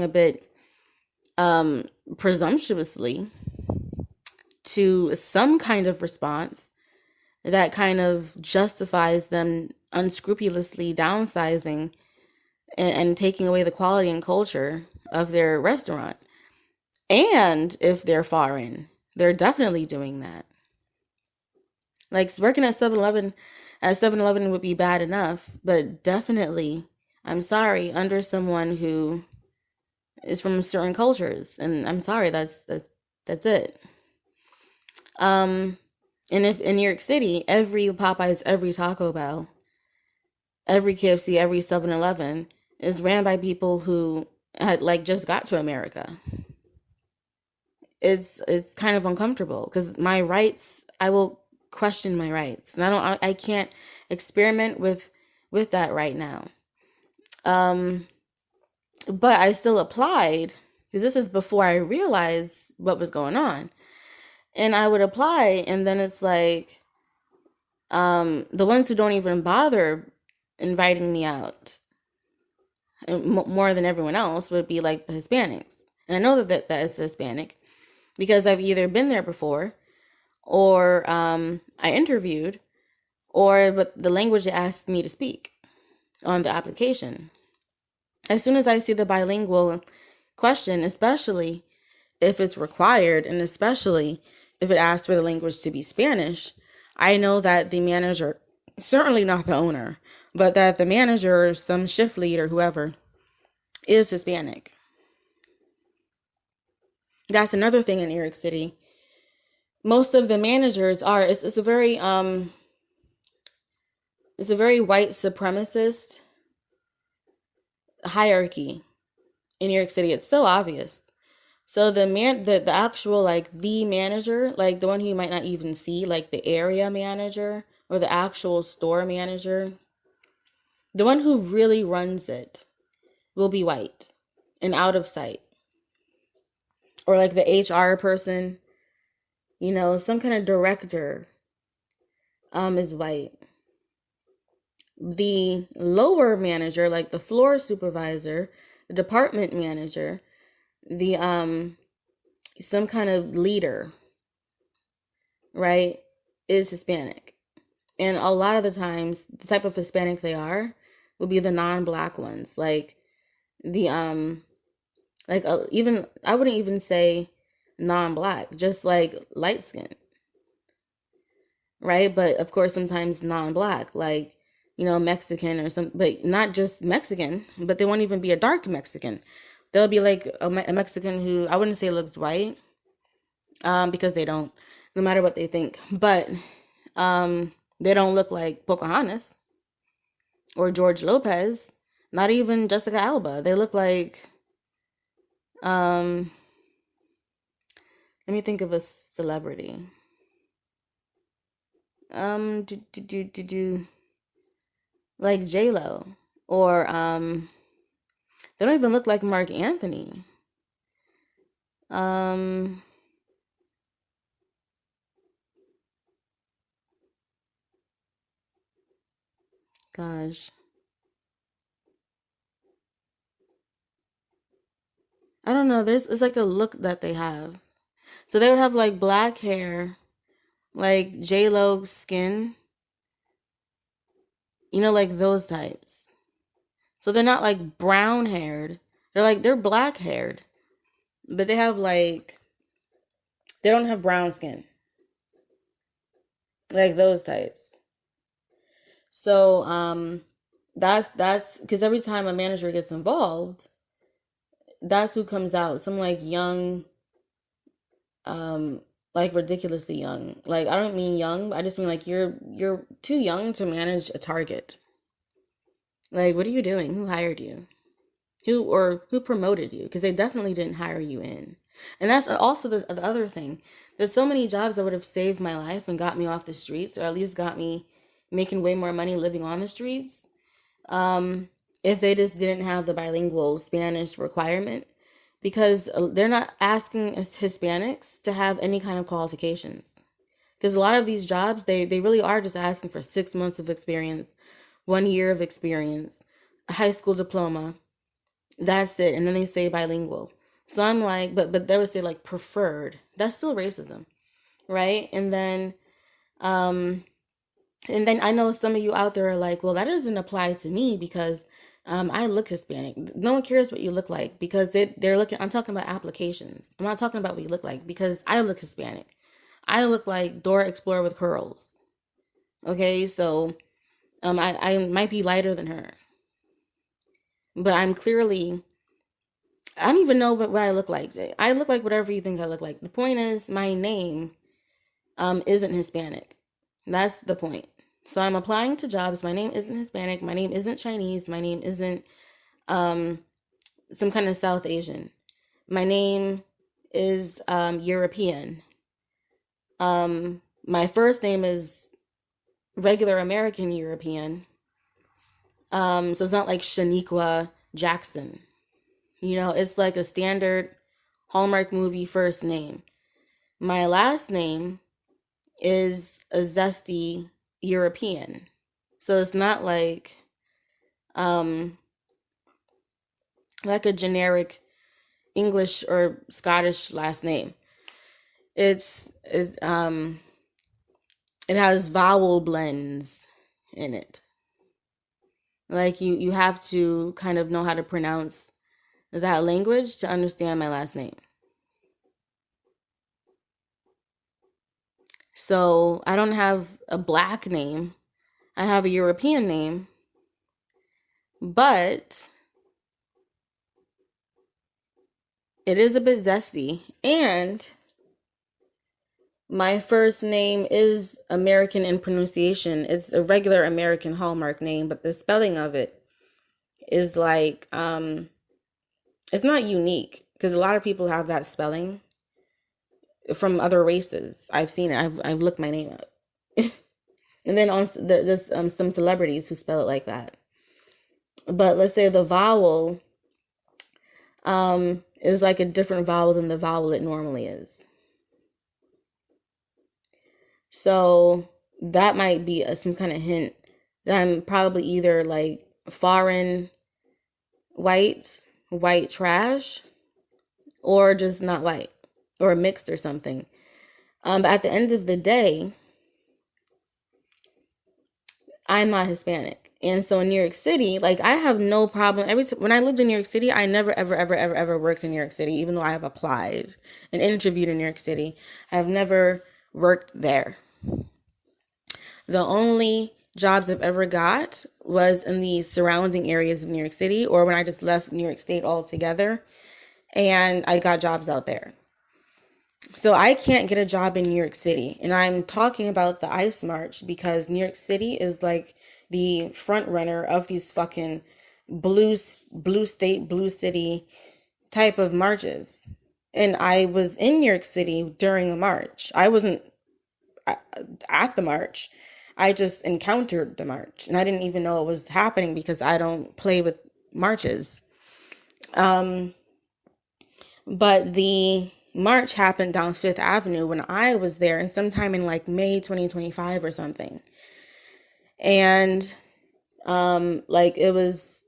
a bit presumptuously to some kind of response that kind of justifies them unscrupulously downsizing and taking away the quality and culture of their restaurant. And if they're foreign, they're definitely doing that. Like, working at 7-Eleven would be bad enough, but definitely, I'm sorry, under someone who is from certain cultures, and I'm sorry, that's it. And if in New York City, every Popeyes, every Taco Bell, every KFC, every 7-Eleven is ran by people who had like just got to America. It's kind of uncomfortable because my rights, I will question my rights, and I can't experiment with that right now. Um, but I still applied because this is before I realized what was going on, and I would apply, and then it's like the ones who don't even bother inviting me out more than everyone else would be like the Hispanics, and I know that is Hispanic because I've either been there before, or I interviewed, but the language they asked me to speak on the application. As soon as I see the bilingual question, especially if it's required, and especially if it asks for the language to be Spanish, I know that the manager, certainly not the owner, but that the manager or some shift lead or whoever is Hispanic. That's another thing in New York City. Most of the managers are, it's a very white supremacist hierarchy in New York City. It's so obvious. So the actual like the manager, like the one who you might not even see, like the area manager or the actual store manager, the one who really runs it will be white and out of sight. Or like the HR person, some kind of director is white. The lower manager, like the floor supervisor, the department manager, the some kind of leader, right, is Hispanic. And a lot of the times the type of Hispanic they are will be the non-black ones. Like the like even I wouldn't even say non-black, just like light skin, right? But of course sometimes non-black, like Mexican or something, but not just Mexican, but they won't even be a dark Mexican. They'll be like a Mexican who I wouldn't say looks white, because they don't, no matter what they think, but they don't look like Pocahontas or George Lopez, not even Jessica Alba. They look like, um, let me think of a celebrity. Do like J Lo, or they don't even look like Mark Anthony. Um, gosh, I don't know. It's like a look that they have. So they would have like black hair, like J Lo skin, like those types. So they're not like brown haired. They're black haired, but they have like they don't have brown skin, like those types. So that's because every time a manager gets involved, that's who comes out. Some like young, um, like ridiculously young. Like I don't mean young, I just mean like you're too young to manage a target. Like what are you doing? Who hired you? Who promoted you? Because they definitely didn't hire you in. And that's also the other thing. There's so many jobs that would have saved my life and got me off the streets, or at least got me making way more money living on the streets, um, if they just didn't have the bilingual Spanish requirement, because they're not asking us Hispanics to have any kind of qualifications. Because a lot of these jobs, they really are just asking for 6 months of experience, 1 year of experience, a high school diploma. That's it. And then they say bilingual. So I'm like, but they would say like preferred. That's still racism, right? Um, and then I know some of you out there are like, well, that doesn't apply to me because I look Hispanic. No one cares what you look like because they're looking. I'm talking about applications. I'm not talking about what you look like because I look Hispanic. I look like Dora Explorer with curls. Okay, so I might be lighter than her, but I'm clearly. I don't even know what I look like. I look like whatever you think I look like. The point is, my name isn't Hispanic. That's the point. So I'm applying to jobs. My name isn't Hispanic. My name isn't Chinese. My name isn't um, some kind of South Asian. My name is European. My first name is regular American European. So it's not like Shaniqua Jackson. It's like a standard Hallmark movie first name. My last name is a zesty European. So it's not um like a generic English or Scottish last name. It's is it has vowel blends in it. Like you have to kind of know how to pronounce that language to understand my last name. So I don't have a black name. I have a European name, but it is a bit zesty. And my first name is American in pronunciation. It's a regular American Hallmark name, but the spelling of it is like it's not unique because a lot of people have that spelling from other races. I've seen it. I've looked my name up. And then there's some celebrities who spell it like that. But let's say the vowel is like a different vowel than the vowel it normally is. So that might be some kind of hint that I'm probably either like foreign white trash, or just not white, or mixed or something. But at the end of the day, I'm not Hispanic. And so in New York City, like I have no problem. When I lived in New York City, I never ever ever ever ever worked in New York City, even though I have applied and interviewed in New York City. I have never worked there. The only jobs I've ever got was in the surrounding areas of New York City, or when I just left New York State altogether and I got jobs out there. So I can't get a job in New York City. And I'm talking about the ICE March because New York City is like the front runner of these fucking blue state, blue city type of marches. And I was in New York City during the march. I wasn't at the march. I just encountered the march and I didn't even know it was happening because I don't play with marches. But the march happened down Fifth Avenue when I was there, and sometime in like May 2025 or something. And like it was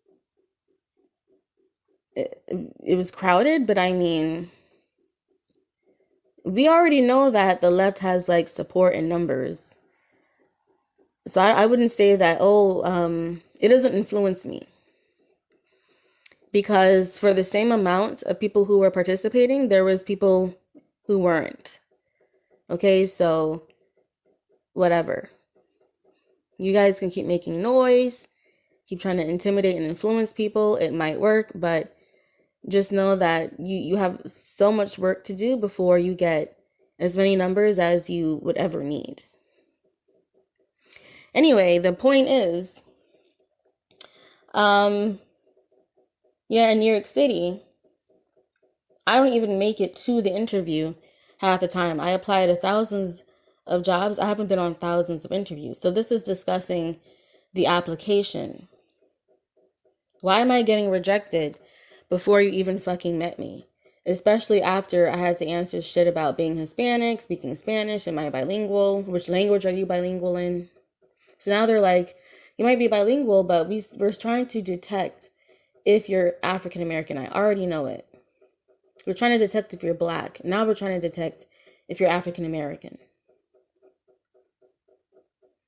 crowded, but I mean, we already know that the left has like support in numbers. So I wouldn't say that, it doesn't influence me. Because for the same amount of people who were participating, there was people who weren't. Okay, so whatever. You guys can keep making noise, keep trying to intimidate and influence people. It might work, but just know that you have so much work to do before you get as many numbers as you would ever need. Anyway, the point is, in New York City, I don't even make it to the interview half the time. I apply to thousands of jobs. I haven't been on thousands of interviews. So this is discussing the application. Why am I getting rejected before you even fucking met me? Especially after I had to answer shit about being Hispanic, speaking Spanish, am I bilingual? Which language are you bilingual in? So now they're like, you might be bilingual, but we're trying to detect if you're African American. I already know it. We're trying to detect if you're Black. Now we're trying to detect if you're African American.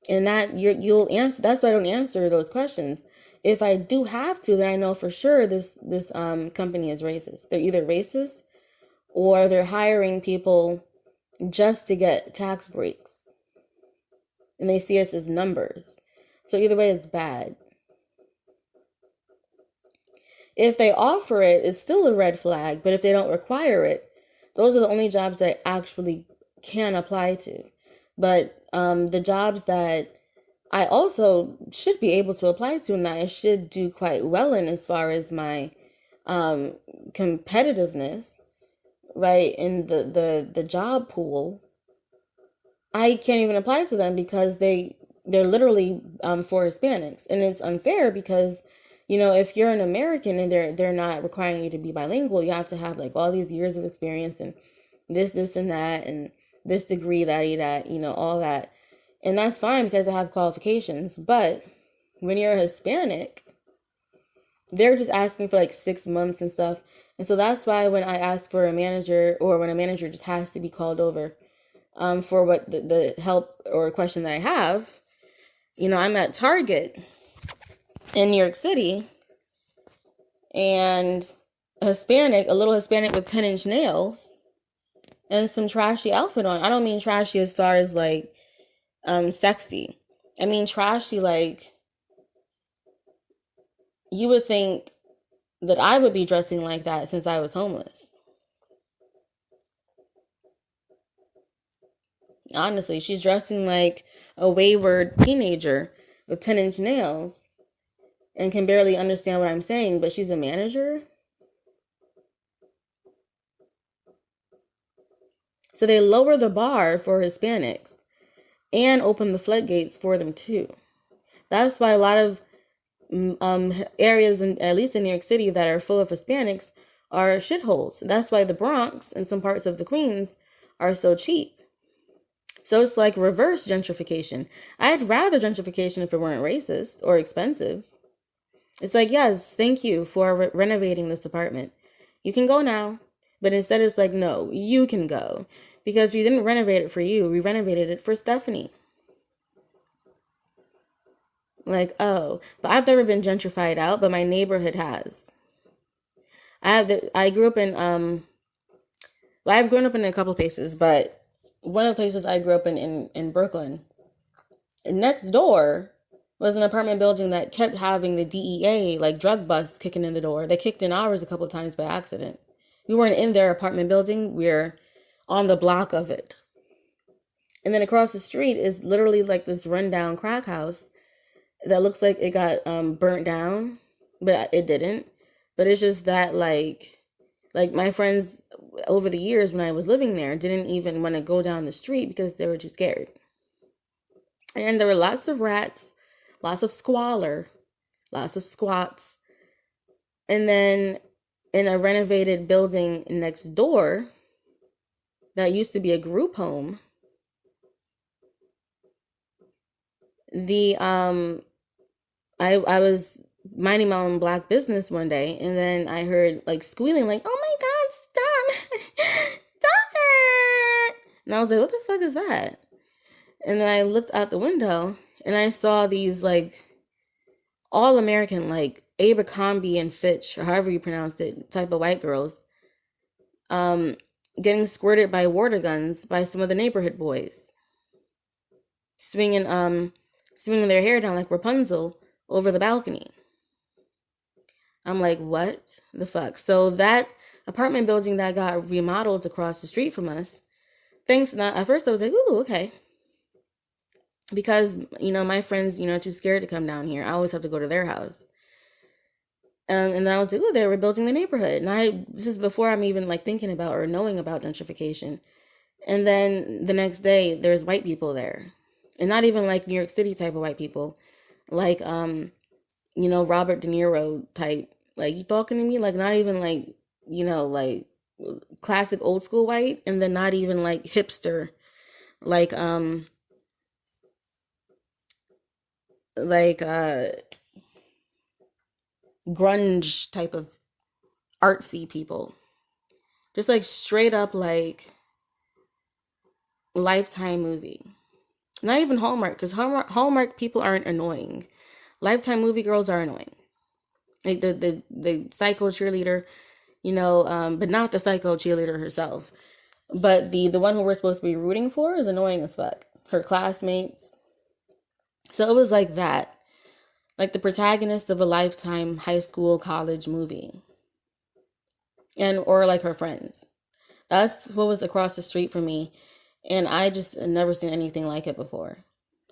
And that you'll answer. That's why I don't answer those questions. If I do have to, then I know for sure this company is racist. They're either racist or they're hiring people just to get tax breaks. And they see us as numbers. So either way, it's bad. If they offer it, it's still a red flag. But if they don't require it, those are the only jobs that I actually can apply to. But the jobs that I also should be able to apply to and that I should do quite well in as far as my competitiveness, right, in the job pool, I can't even apply to them because they're literally for Hispanics. And it's unfair because, if you're an American and they're not requiring you to be bilingual, you have to have like all these years of experience and this and that and this degree, that, all that. And that's fine because I have qualifications. But when you're a Hispanic, they're just asking for like 6 months and stuff. And so that's why when I ask for a manager, or when a manager just has to be called over for what the help or question that I have, I'm at Target in New York City, and a little Hispanic with 10-inch nails and some trashy outfit on. I don't mean trashy as far as like sexy. I mean trashy like you would think that I would be dressing like that since I was homeless. Honestly, she's dressing like a wayward teenager with 10-inch nails and can barely understand what I'm saying, but she's a manager. So they lower the bar for Hispanics and open the floodgates for them too. That's why a lot of areas, at least in New York City, that are full of Hispanics are shitholes. That's why the Bronx and some parts of the Queens are so cheap. So it's like reverse gentrification. I'd rather gentrification if it weren't racist or expensive. It's like, yes, thank you for renovating this apartment. You can go now. But instead it's like, no, you can go. Because we didn't renovate it for you. We renovated it for Stephanie. Like, oh, but I've never been gentrified out, but my neighborhood has. I grew up in well, I've grown up in a couple places, but one of the places I grew up in Brooklyn, next door was an apartment building that kept having the DEA, like drug busts, kicking in the door. They kicked in ours a couple of times by accident. We weren't in their apartment building, we're on the block of it. And then across the street is literally like this rundown crack house that looks like it got burnt down, but it didn't. But it's just that like my friends over the years when I was living there didn't even want to go down the street because they were too scared. And there were lots of rats, lots of squalor, lots of squats. And then in a renovated building next door that used to be a group home, the I was minding my own black business one day, and then I heard like squealing, like, "Oh my God, stop, stop it!" And I was like, "What the fuck is that?" And then I looked out the window, and I saw these like all American, like Abercrombie and Fitch, or however you pronounced it, type of white girls, getting squirted by water guns by some of the neighborhood boys, swinging their hair down like Rapunzel over the balcony. I'm like, what the fuck? So that apartment building that got remodeled across the street from us, thanks not at first I was like, ooh, okay. Because, my friends, too scared to come down here. I always have to go to their house. And then I was like, oh, they were building the neighborhood. And this is before I'm even like thinking about or knowing about gentrification. And then the next day there's white people there. And not even like New York City type of white people. Like, Robert De Niro type. Like, you talking to me? Like, not even like, like classic old school white. And then not even like hipster. Like grunge type of artsy people. Just like straight up like Lifetime movie. Not even Hallmark, because Hallmark people aren't annoying. Lifetime movie girls are annoying. Like the psycho cheerleader, but not the psycho cheerleader herself. But the one who we're supposed to be rooting for is annoying as fuck. Her classmates. So it was like that. Like the protagonist of a Lifetime high school college movie. Or like her friends. That's what was across the street from me. And I just had never seen anything like it before.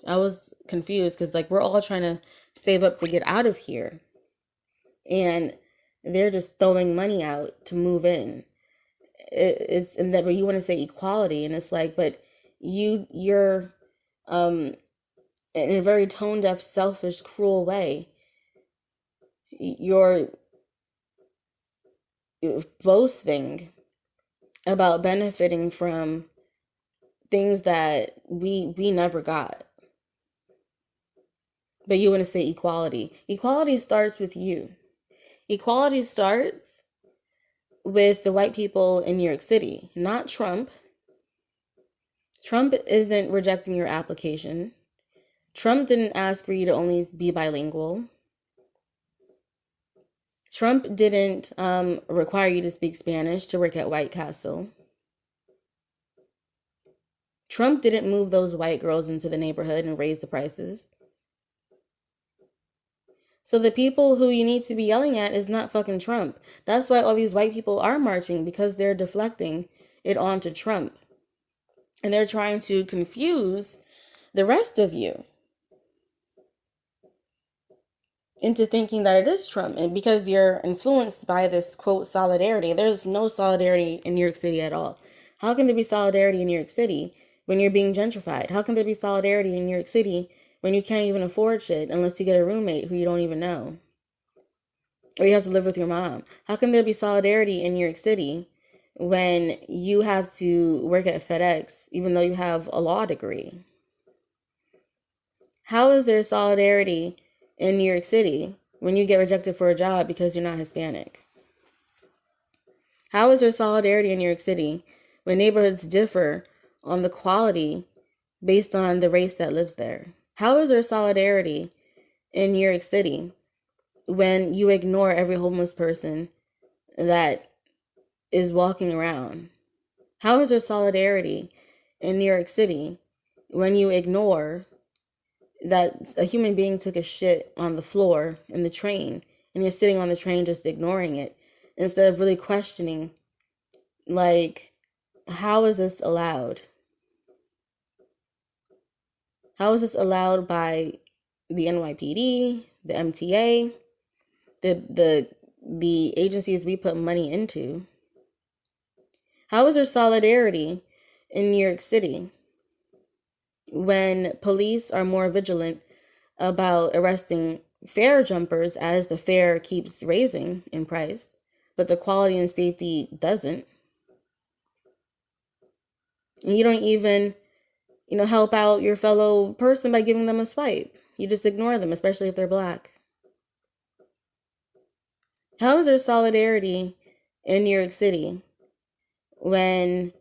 I was confused because like we're all trying to save up to get out of here. And they're just throwing money out to move in. It's and that, but you want to say equality, and it's like, but you're in a very tone deaf, selfish, cruel way. You're boasting about benefiting from things that we never got. But you want to say equality. Equality starts with you. Equality starts with the white people in New York City, not Trump. Trump isn't rejecting your application. Trump didn't ask for you to only be bilingual. Trump didn't require you to speak Spanish to work at White Castle. Trump didn't move those white girls into the neighborhood and raise the prices. So the people who you need to be yelling at is not fucking Trump. That's why all these white people are marching, because they're deflecting it onto Trump. And they're trying to confuse the rest of you into thinking that it is Trump. And because you're influenced by this, quote, solidarity, there's no solidarity in New York City at all. How can there be solidarity in New York City when you're being gentrified? How can there be solidarity in New York City when you can't even afford shit unless you get a roommate who you don't even know? Or you have to live with your mom. How can there be solidarity in New York City when you have to work at FedEx even though you have a law degree? How is there solidarity in New York City when you get rejected for a job because you're not Hispanic? How is there solidarity in New York City when neighborhoods differ on the quality based on the race that lives there? How is there solidarity in New York City when you ignore every homeless person that is walking around? How is there solidarity in New York City when you ignore that a human being took a shit on the floor in the train and you're sitting on the train just ignoring it instead of really questioning, like, how is this allowed? How is this allowed by the NYPD, the MTA, the agencies we put money into? How is there solidarity in New York City when police are more vigilant about arresting fare jumpers as the fare keeps raising in price, but the quality and safety doesn't? And you don't even, help out your fellow person by giving them a swipe. You just ignore them, especially if they're Black. How is there solidarity in New York City when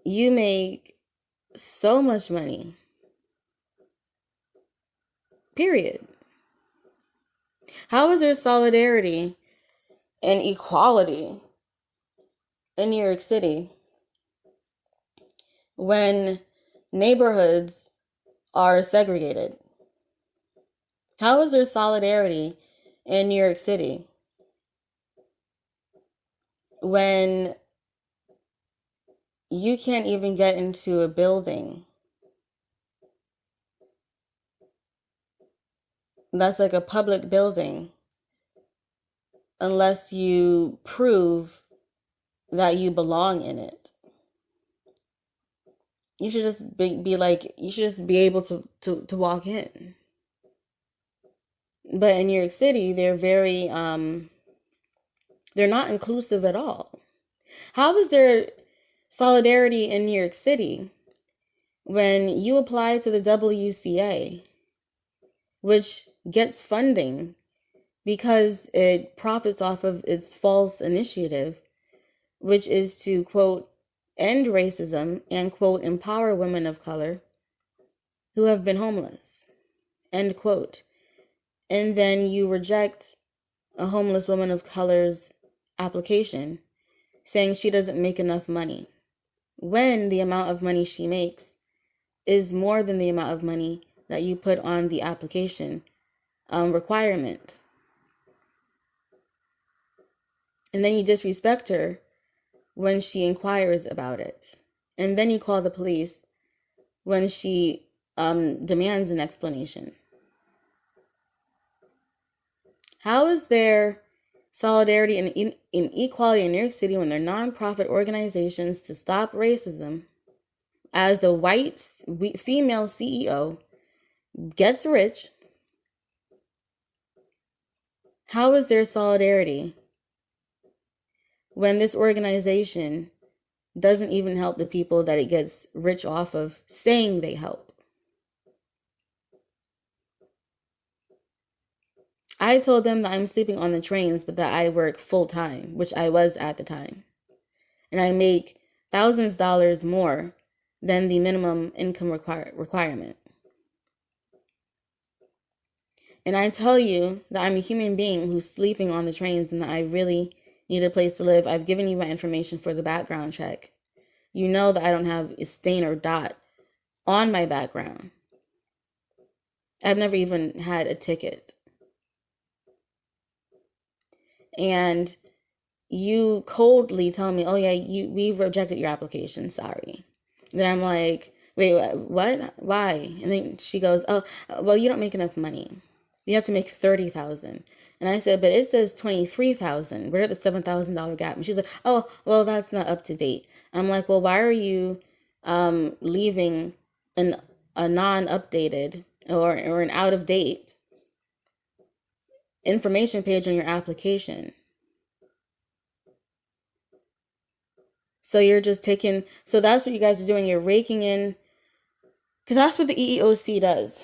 you make so much money? Period. How is there solidarity and equality in New York City when neighborhoods are segregated? How is there solidarity in New York City when you can't even get into a building that's like a public building unless you prove that you belong in it? You should just you should just be able to walk in. But in New York City, they're not inclusive at all. How is there solidarity in New York City when you apply to the WCA, which gets funding because it profits off of its false initiative, which is to, quote, end racism and, quote, empower women of color who have been homeless, end quote. And then you reject a homeless woman of color's application, saying she doesn't make enough money, when the amount of money she makes is more than the amount of money that you put on the application requirement. And then you disrespect her when she inquires about it. And then you call the police when she demands an explanation. How is there solidarity and equality in New York City when they're nonprofit organizations to stop racism, as the white female CEO gets rich? How is there solidarity when this organization doesn't even help the people that it gets rich off of saying they help? I told them that I'm sleeping on the trains, but that I work full time, which I was at the time. And I make thousands of dollars more than the minimum income requirement. And I tell you that I'm a human being who's sleeping on the trains and that I really need a place to live. I've given you my information for the background check. You know that I don't have a stain or dot on my background. I've never even had a ticket. And you coldly tell me, oh yeah, we've rejected your application, sorry. Then I'm like, wait, what? Why? And then she goes, oh, well, you don't make enough money. You have to make $30,000. And I said, but it says $23,000. We're at the $7,000 gap. And she's like, oh, well, that's not up to date. I'm like, well, why are you leaving a non-updated or an out-of-date information page on your application? So you're just so that's what you guys are doing. You're raking in, because that's what the EEOC does,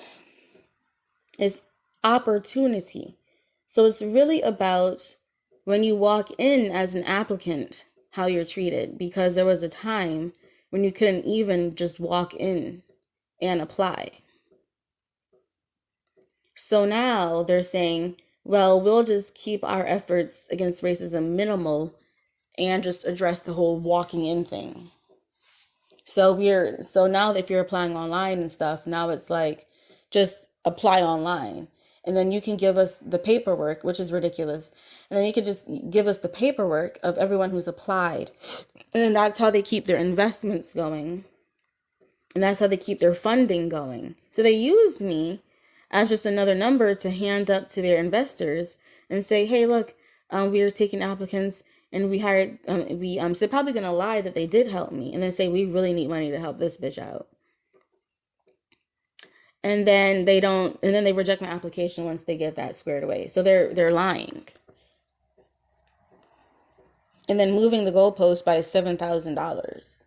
is opportunity. So it's really about when you walk in as an applicant, how you're treated, because there was a time when you couldn't even just walk in and apply. So now they're saying, well, we'll just keep our efforts against racism minimal and just address the whole walking in thing. So now if you're applying online and stuff, now it's like just apply online. And then you can give us the paperwork, which is ridiculous. And then you can just give us the paperwork of everyone who's applied. And then that's how they keep their investments going. And that's how they keep their funding going. So they used me as just another number to hand up to their investors and say, hey, look, we are taking applicants and we hired, so they're probably going to lie that they did help me and then say, we really need money to help this bitch out. And then they don't, and then they reject my application once they get that squared away. So they're lying. And then moving the goalpost by $7,000.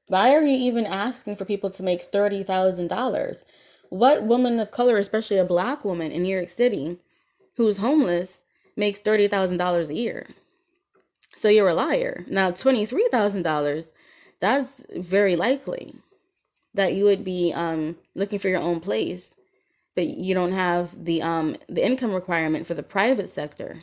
Why are you even asking for people to make $30,000? What woman of color, especially a black woman in New York City, who's homeless, makes $30,000 a year? So you're a liar. Now, $23,000, that's very likely that you would be looking for your own place, but you don't have the income requirement for the private sector.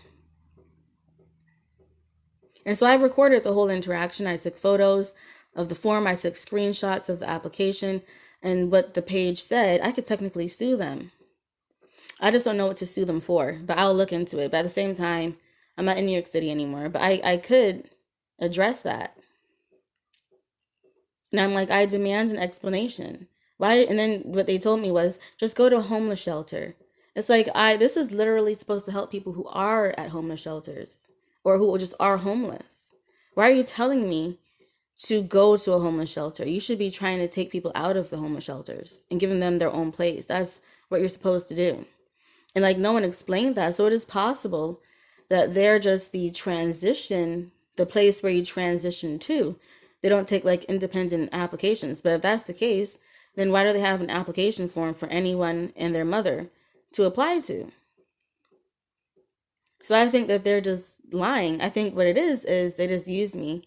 And so I've recorded the whole interaction. I took photos of the form. I took screenshots of the application and what the page said. I could technically sue them. I just don't know what to sue them for, but I'll look into it. But at the same time, I'm not in New York City anymore, but I could address that. And I'm like, I demand an explanation. Why? And then what they told me was, just go to a homeless shelter. It's like, this is literally supposed to help people who are at homeless shelters or who just are homeless. Why are you telling me to go to a homeless shelter? You should be trying to take people out of the homeless shelters and giving them their own place. That's what you're supposed to do. And like, no one explained that. So it is possible that they're just the transition, the place where you transition to. They don't take like independent applications. But if that's the case, then why do they have an application form for anyone and their mother to apply to? So I think that they're just lying. I think what it is they just use me.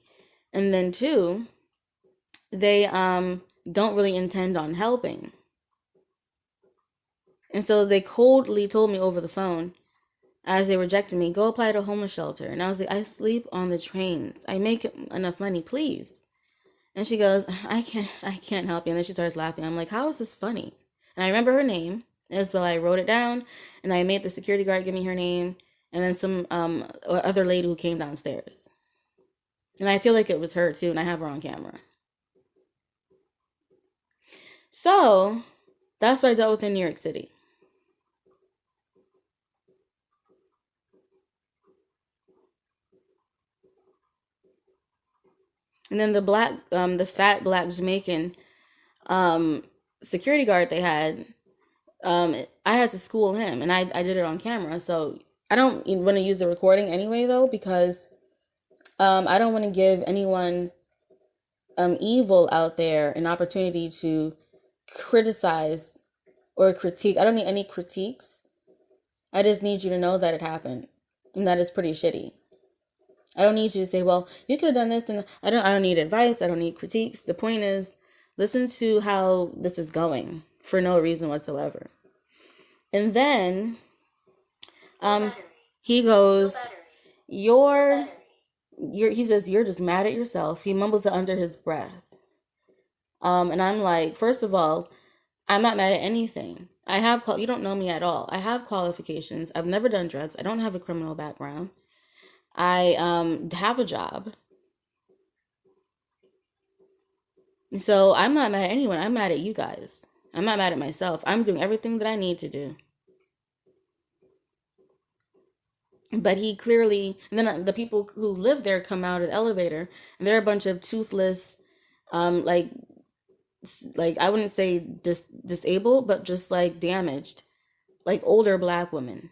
And then two, they don't really intend on helping. And so they coldly told me over the phone, as they rejected me, go apply to a homeless shelter. And I was like, I sleep on the trains. I make enough money, please. And she goes, I can't help you. And then she starts laughing. I'm like, how is this funny? And I remember her name as well. I wrote it down and I made the security guard give me her name. And then some other lady who came downstairs. And I feel like it was her too. And I have her on camera. So that's what I dealt with in New York City. And then the fat black Jamaican security guard they had, I had to school him, and I did it on camera. So I don't want to use the recording anyway, though, because I don't want to give anyone evil out there an opportunity to criticize or critique. I don't need any critiques. I just need you to know that it happened and that it's pretty shitty. I don't need you to say, well, you could have done this, and I don't need advice. I don't need critiques. The point is, listen to how this is going for no reason whatsoever. And then he goes, he says, you're just mad at yourself. He mumbles it under his breath. And I'm like, first of all, I'm not mad at anything. You don't know me at all. I have qualifications. I've never done drugs. I don't have a criminal background. I have a job. So I'm not mad at anyone. I'm mad at you guys. I'm not mad at myself. I'm doing everything that I need to do. But he clearly, and then the people who live there come out of the elevator, and they're a bunch of toothless, like I wouldn't say disabled, but just like damaged, like older black women.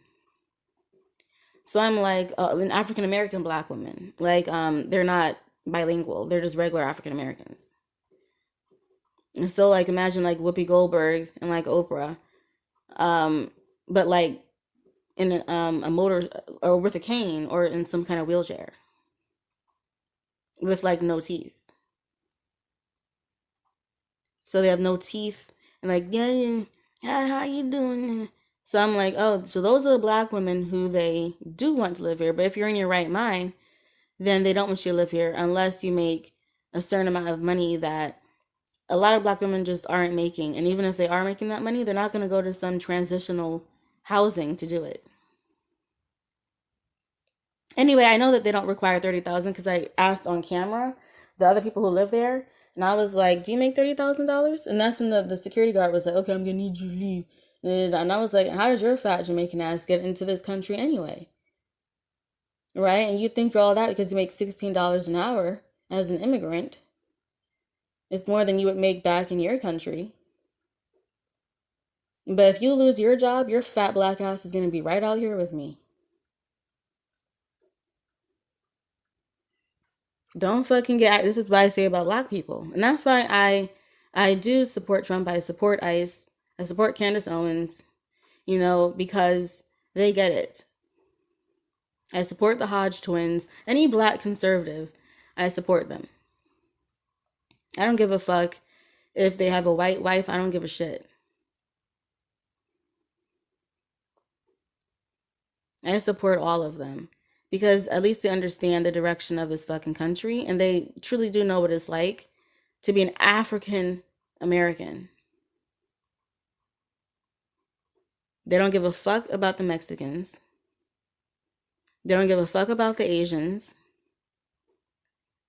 So I'm like, an African American black woman. Like, they're not bilingual. They're just regular African Americans. And so, like, imagine like Whoopi Goldberg and like Oprah, but like in a motor or with a cane or in some kind of wheelchair with like no teeth. So they have no teeth and like, yeah. Hi, how you doing? So I'm like, oh, so those are the black women who they do want to live here. But if you're in your right mind, then they don't want you to live here unless you make a certain amount of money that a lot of black women just aren't making. And even if they are making that money, they're not going to go to some transitional housing to do it. Anyway, I know that they don't require 30,000 because I asked on camera the other people who live there, and I was like, "Do you make $30,000?" And that's when the security guard was like, "Okay, I'm gonna need you to leave." And I was like, "How does your fat Jamaican ass get into this country anyway?" Right? And you think you're all that because you make $16 an hour as an immigrant. It's more than you would make back in your country. But if you lose your job, your fat black ass is gonna be right out here with me. Don't fucking get. This is what I say about black people, and that's why I do support Trump. I support ICE. I support Candace Owens. Because they get it. I support the Hodge twins. Any black conservative, I support them. I don't give a fuck if they have a white wife. I don't give a shit. I support all of them because at least they understand the direction of this fucking country and they truly do know what it's like to be an African American. They don't give a fuck about the Mexicans. They don't give a fuck about the Asians.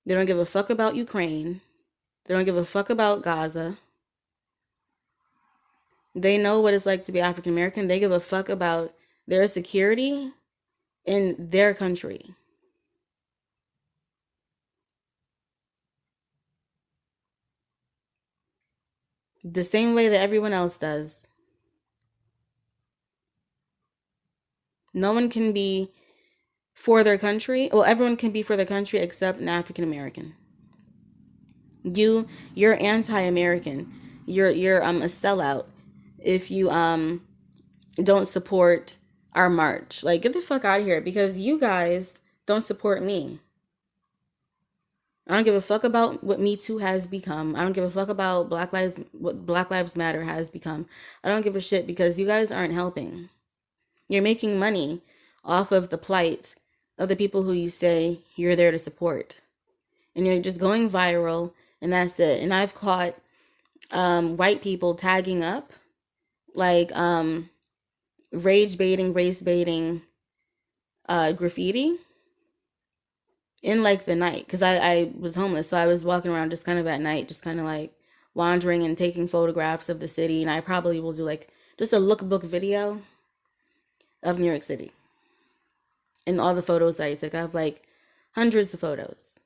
They don't give a fuck about Ukraine. They don't give a fuck about Gaza. They know what it's like to be African American. They give a fuck about their security in their country. The same way that everyone else does. No one can be for their country. Well, everyone can be for their country except an African American. You're anti-American. You're a sellout if you don't support our march. Like, get the fuck out of here because you guys don't support me. I don't give a fuck about what Me Too has become. I don't give a fuck about what Black Lives Matter has become. I don't give a shit because you guys aren't helping. You're making money off of the plight of the people who you say you're there to support. And you're just going viral and that's it. And I've caught white people tagging up like rage baiting, race baiting graffiti in like the night because I was homeless, so I was walking around just kind of at night, just kind of like wandering and taking photographs of the city. And I probably will do like just a lookbook video of New York City and all the photos that I took. I have like hundreds of photos.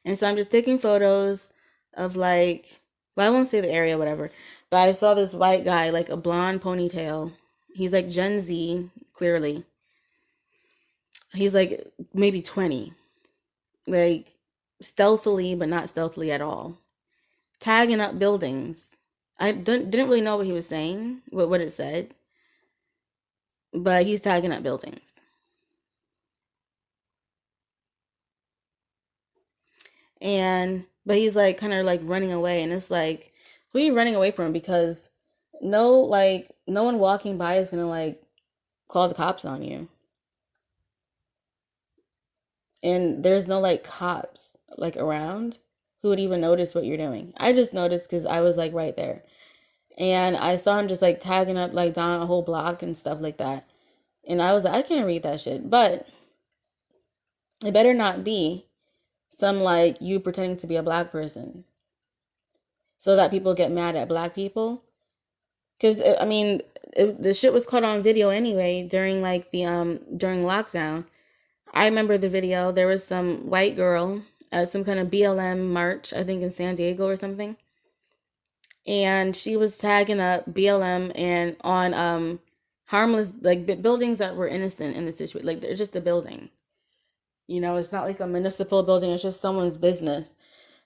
And so I'm just taking photos of like, well, I won't say the area, whatever. But I saw this white guy, like a blonde ponytail. He's like Gen Z, clearly. He's like maybe 20. Like stealthily, but not stealthily at all. Tagging up buildings. I didn't really know what he was saying, what it said. But he's tagging up buildings. But he's like kind of like running away. And it's like, who are you running away from? Because no one walking by is gonna like call the cops on you. And there's no like cops like around who would even notice what you're doing. I just noticed because I was like right there. And I saw him just like tagging up like down a whole block and stuff like that. And I was like, I can't read that shit. But it better not be some like you pretending to be a black person so that people get mad at black people. Because I mean, the shit was caught on video anyway during like the during lockdown. I remember the video. There was some white girl at some kind of BLM march, I think in San Diego or something, and she was tagging up BLM and on harmless like buildings that were innocent in the situation. Like they're just a building. It's not like a municipal building. It's just someone's business,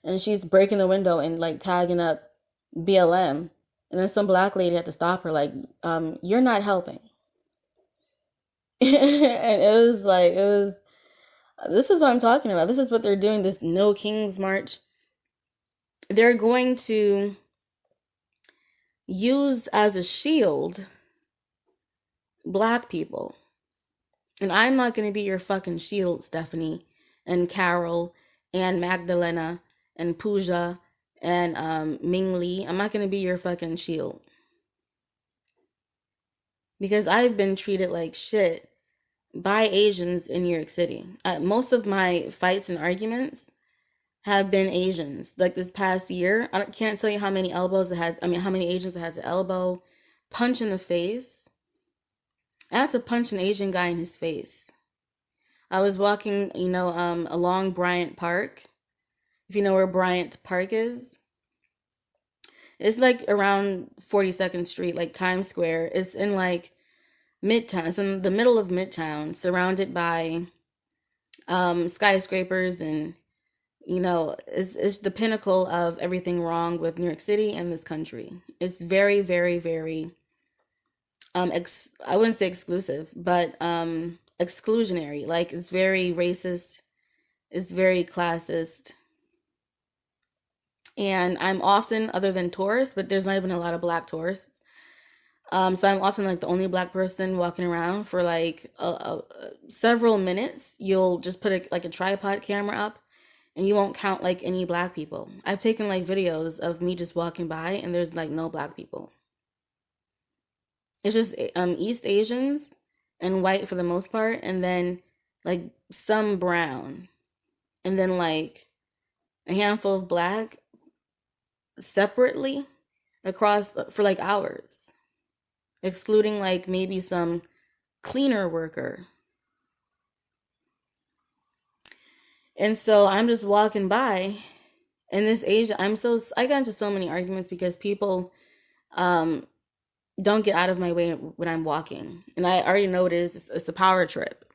and she's breaking the window and like tagging up BLM. And then some black lady had to stop her, like, you're not helping. And this is what I'm talking about. This is what they're doing, this No Kings March. They're going to use as a shield black people. And I'm not going to be your fucking shield, Stephanie and Carol and Magdalena and Pooja and Ming Lee. I'm not going to be your fucking shield. Because I've been treated like shit by Asians in New York City. Most of my fights and arguments have been Asians. Like this past year, I can't tell you how many elbows how many Asians I had to elbow, punch in the face. I had to punch an Asian guy in his face. I was walking, along Bryant Park. If you know where Bryant Park is, it's like around 42nd Street, like Times Square. It's in like Midtown. It's in the middle of Midtown, surrounded by skyscrapers, and it's the pinnacle of everything wrong with New York City and this country. It's very, very, very I wouldn't say exclusive, but exclusionary. Like, it's very racist, it's very classist. And I'm often, other than tourists, but there's not even a lot of black tourists. So I'm often like the only black person walking around for like several minutes. You'll just put a tripod camera up, and you won't count like any black people. I've taken like videos of me just walking by, and there's like no black people. It's just East Asians and white for the most part, and then like some brown, and then like a handful of black separately across for like hours, excluding like maybe some cleaner worker. And so I'm just walking by, and this Asian, I got into so many arguments because people don't get out of my way when I'm walking. And I already know what it is. It's a power trip.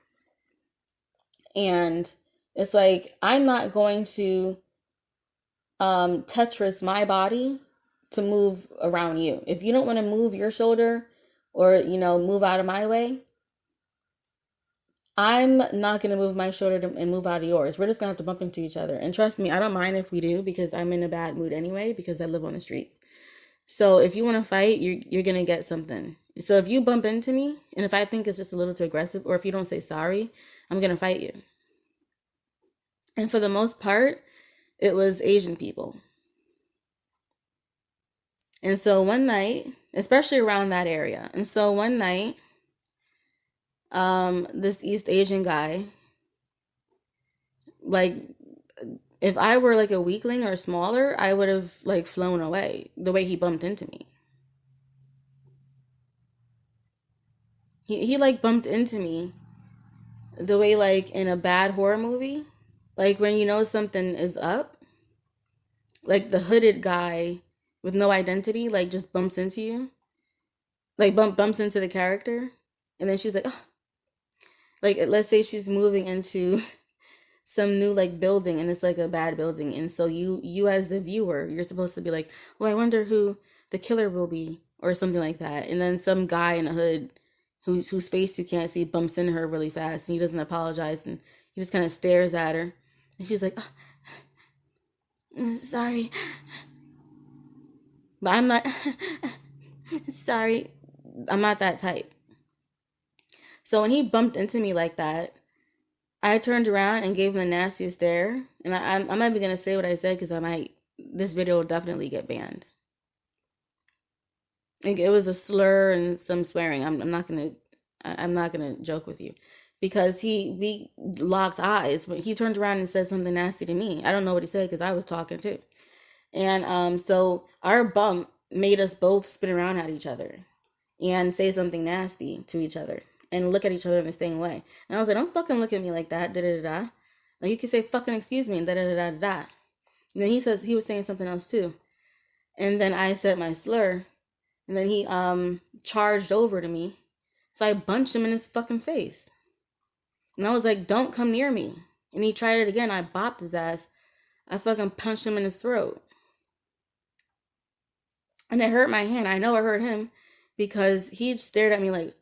And it's like, I'm not going to Tetris my body to move around you. If you don't want to move your shoulder or, move out of my way, I'm not going to move my shoulder and move out of yours. We're just going to have to bump into each other. And trust me, I don't mind if we do, because I'm in a bad mood anyway, because I live on the streets. So if you want to fight, you're going to get something. So if you bump into me, and if I think it's just a little too aggressive, or if you don't say sorry, I'm going to fight you. And for the most part, it was Asian people. And so one night, especially around that area, and so one night, this East Asian guy, like, if I were like a weakling or smaller, I would have like flown away the way he bumped into me. He like bumped into me the way like in a bad horror movie, like when something is up, like the hooded guy with no identity like just bumps into you, like bumps into the character, and then she's like, oh. Like, let's say she's moving into some new like building, and it's like a bad building, and so you as the viewer, you're supposed to be like, well, I wonder who the killer will be, or something like that. And then some guy in a hood whose face you can't see bumps into her really fast, and he doesn't apologize, and he just kind of stares at her, and she's like, oh, I'm sorry, but I'm not sorry, I'm not that type. So when he bumped into me like that, I turned around and gave him the nastiest stare. And I'm not even going to say what I said, because this video will definitely get banned. Like, it was a slur and some swearing. I'm not going to joke with you, because we locked eyes, but he turned around and said something nasty to me. I don't know what he said, because I was talking too. And so our bump made us both spin around at each other and say something nasty to each other and look at each other in the same way. And I was like, don't fucking look at me like that, da-da-da-da. Like, you can say fucking excuse me, and da-da-da-da-da. And then he was saying something else too. And then I said my slur, and then he charged over to me. So I bunched him in his fucking face. And I was like, don't come near me. And he tried it again. I bopped his ass. I fucking punched him in his throat. And it hurt my hand. I know it hurt him, because he stared at me like,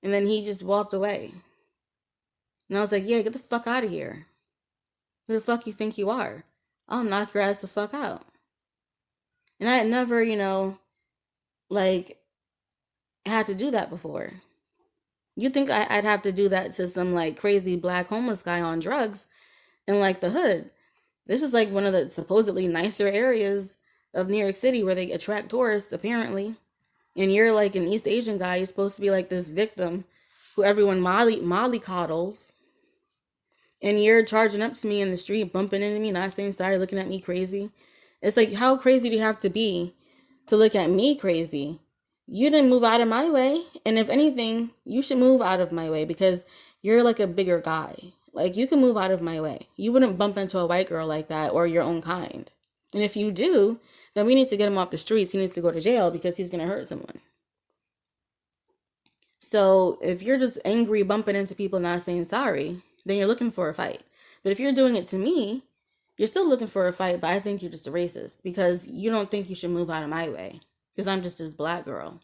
and then he just walked away. And I was like, yeah, get the fuck out of here. Who the fuck you think you are? I'll knock your ass the fuck out. And I had never, Like, I had to do that before. You think I'd have to do that to some like crazy black homeless guy on drugs in like the hood? This is like one of the supposedly nicer areas of New York City where they attract tourists, apparently. And you're like an East Asian guy. You're supposed to be like this victim who everyone molly coddles. And you're charging up to me in the street, bumping into me, not saying sorry, looking at me crazy. It's like, how crazy do you have to be to look at me crazy? You didn't move out of my way. And if anything, you should move out of my way because you're like a bigger guy. Like, you can move out of my way. You wouldn't bump into a white girl like that or your own kind. And if you do, then we need to get him off the streets. He needs to go to jail because he's going to hurt someone. So if you're just angry, bumping into people, not saying sorry, then you're looking for a fight. But if you're doing it to me, you're still looking for a fight, but I think you're just a racist because you don't think you should move out of my way because I'm just this black girl.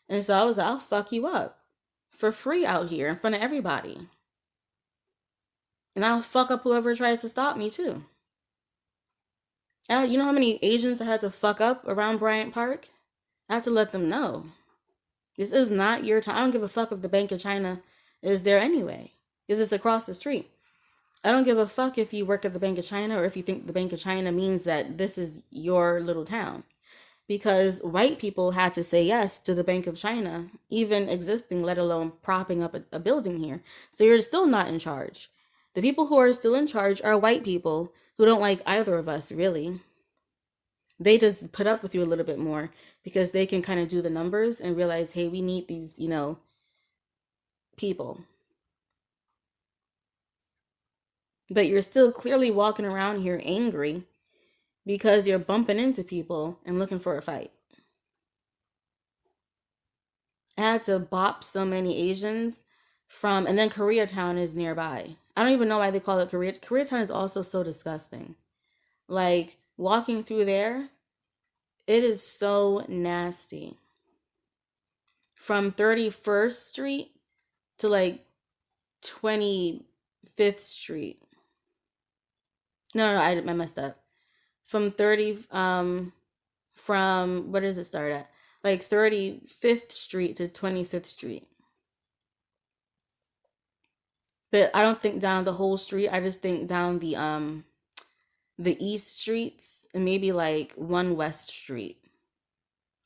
And so I was like, I'll fuck you up for free out here in front of everybody. And I'll fuck up whoever tries to stop me too. You know how many Asians I had to fuck up around Bryant Park? I had to let them know. This is not your time. I don't give a fuck if the Bank of China is there anyway, because it's across the street. I don't give a fuck if you work at the Bank of China or if you think the Bank of China means that this is your little town. Because white people had to say yes to the Bank of China, even existing, let alone propping up a building here. So you're still not in charge. The people who are still in charge are white people who don't like either of us, really. They just put up with you a little bit more because they can kind of do the numbers and realize, hey, we need these, people. But you're still clearly walking around here angry because you're bumping into people and looking for a fight. I had to bop so many Asians and then Koreatown is nearby. I don't even know why they call it Koreatown is also so disgusting. Like, walking through there, it is so nasty. From 31st Street to like 25th Street. No, I messed up. From where does it start at? Like 35th Street to 25th Street. But I don't think down the whole street. I just think down the east streets and maybe like one west street.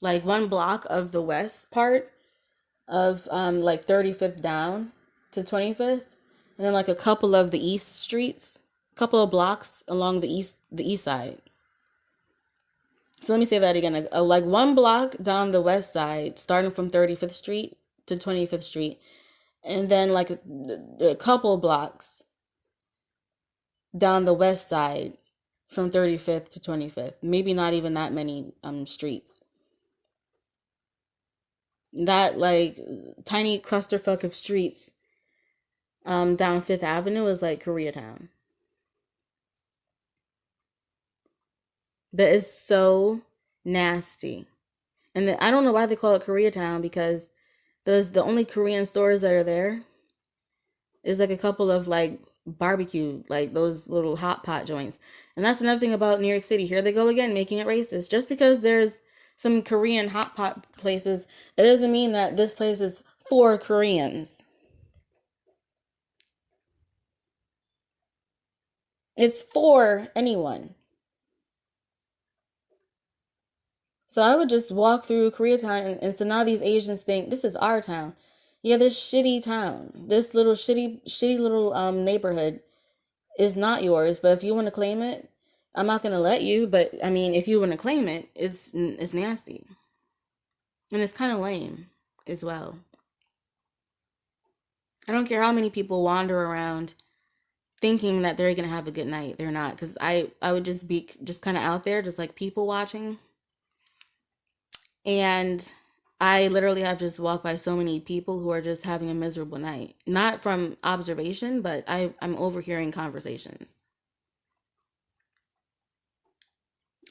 Like one block of the west part of like 35th down to 25th, and then like a couple of the east streets, a couple of blocks along the east side. So let me say that again. Like one block down the west side, starting from 35th Street to 25th Street, and then like a couple blocks down the west side from 35th to 25th. Maybe not even that many streets. That like tiny clusterfuck of streets down Fifth Avenue is like Koreatown. But it's so nasty. And I don't know why they call it Koreatown because the only Korean stores that are there is like a couple of like barbecue, like those little hot pot joints. And that's another thing about New York City. Here they go again, making it racist. Just because there's some Korean hot pot places, it doesn't mean that this place is for Koreans. It's for anyone. So I would just walk through Koreatown, and so now these Asians think this is our town. Yeah, this shitty town, this little shitty little neighborhood is not yours. But if you want to claim it, I'm not gonna let you. But I mean, if you want to claim it, it's nasty, and it's kind of lame as well. I don't care how many people wander around thinking that they're gonna have a good night. They're not, because I would just be just kind of out there, just like people watching. And I literally have just walked by so many people who are just having a miserable night. Not from observation, but I'm overhearing conversations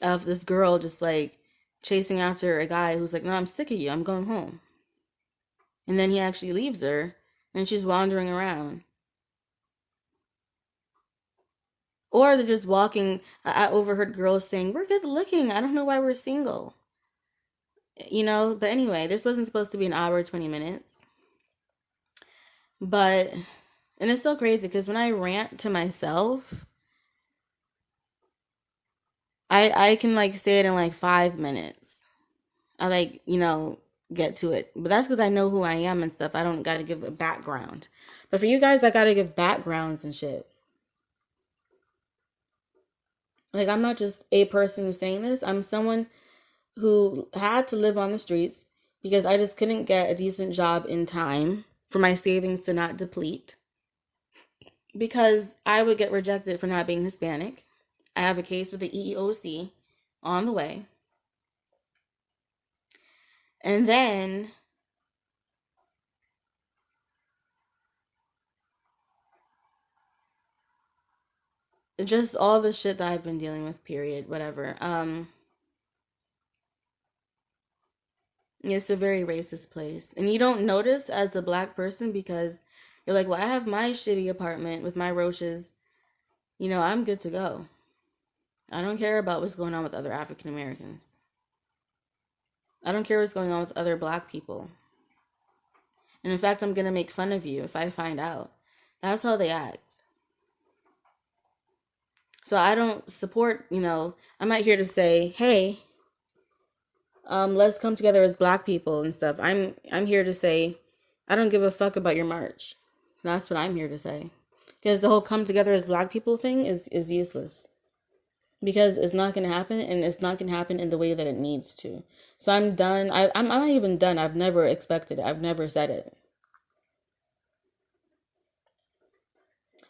of this girl just like chasing after a guy who's like, no, I'm sick of you. I'm going home. And then he actually leaves her and she's wandering around. Or they're just walking. I overheard girls saying, we're good looking. I don't know why we're single. But anyway, this wasn't supposed to be an hour, 20 minutes. But, and it's so crazy because when I rant to myself, I can like say it in like 5 minutes. I like, get to it. But that's because I know who I am and stuff. I don't got to give a background. But for you guys, I got to give backgrounds and shit. Like, I'm not just a person who's saying this. I'm someone who had to live on the streets because I just couldn't get a decent job in time for my savings to not deplete. Because I would get rejected for not being Hispanic. I have a case with the EEOC on the way. And then just all the shit that I've been dealing with, period, whatever. It's a very racist place. And you don't notice as a black person because you're like, well, I have my shitty apartment with my roaches. I'm good to go. I don't care about what's going on with other African Americans. I don't care what's going on with other black people. And in fact, I'm going to make fun of you if I find out. That's how they act. So I don't support, I'm not here to say, hey, let's come together as black people and stuff. I'm here to say, I don't give a fuck about your march. That's what I'm here to say. Because the whole come together as black people thing is useless. Because it's not going to happen, and it's not going to happen in the way that it needs to. So I'm done. I'm not even done. I've never expected it. I've never said it.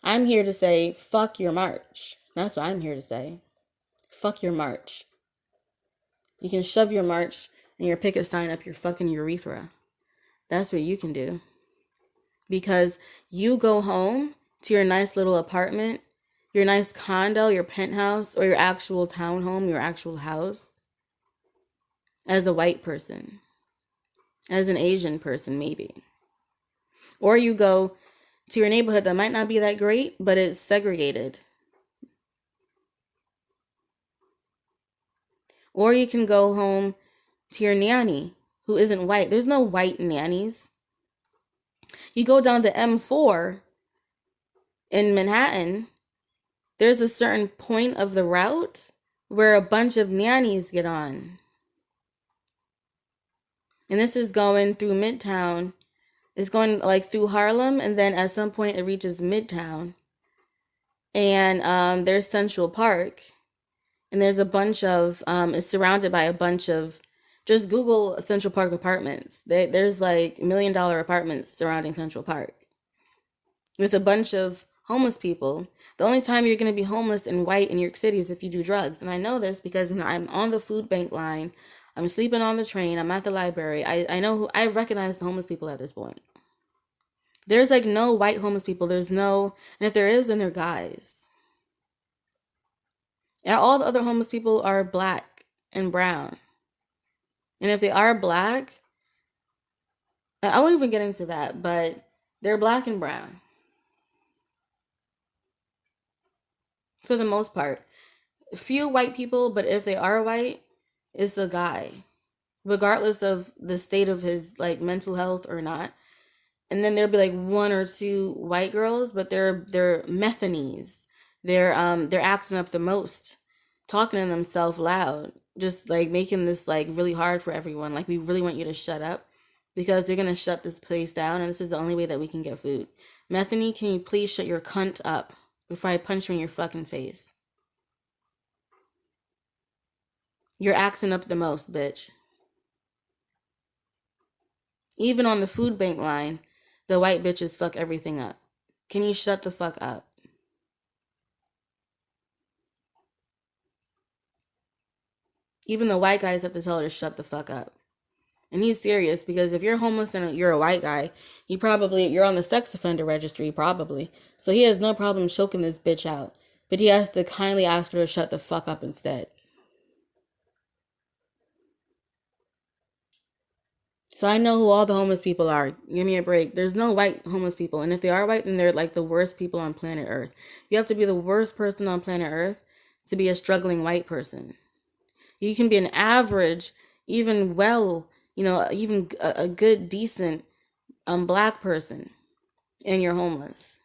I'm here to say, fuck your march. That's what I'm here to say. Fuck your march. You can shove your march and your picket sign up your fucking urethra. That's what you can do. Because you go home to your nice little apartment, your nice condo, your penthouse, or your actual townhome, your actual house, as a white person, as an Asian person, maybe. Or you go to your neighborhood that might not be that great, but it's segregated. Or you can go home to your nanny who isn't white. There's no white nannies. You go down to M4 in Manhattan, there's a certain point of the route where a bunch of nannies get on. And this is going through Midtown. It's going like through Harlem, and then at some point it reaches Midtown. And there's Central Park. And there's a bunch of, it's surrounded by a bunch of, just Google Central Park apartments. There's like $1 million apartments surrounding Central Park with a bunch of homeless people. The only time you're going to be homeless and white in New York City is if you do drugs. And I know this because I'm on the food bank line. I'm sleeping on the train. I'm at the library. I recognize the homeless people at this point. There's like no white homeless people. There's no, and if there is, then they're guys. And all the other homeless people are black and brown. And if they are black, I won't even get into that, but they're black and brown. For the most part. Few white people, but if they are white, it's a guy. Regardless of the state of his like mental health or not. And then there'll be like one or two white girls, but they're Methanese. They're acting up the most, talking to themselves loud, just like making this like really hard for everyone. Like, we really want you to shut up because they're gonna shut this place down, and this is the only way that we can get food. Methany, can you please shut your cunt up before I punch you in your fucking face? You're acting up the most, bitch. Even on the food bank line, the white bitches fuck everything up. Can you shut the fuck up? Even the white guys have to tell her to shut the fuck up. And he's serious, because if you're homeless and you're a white guy, you're on the sex offender registry, probably. So he has no problem choking this bitch out. But he has to kindly ask her to shut the fuck up instead. So I know who all the homeless people are. Give me a break. There's no white homeless people. And if they are white, then they're like the worst people on planet Earth. You have to be the worst person on planet Earth to be a struggling white person. You can be an average, even even a good, decent black person, and you're homeless.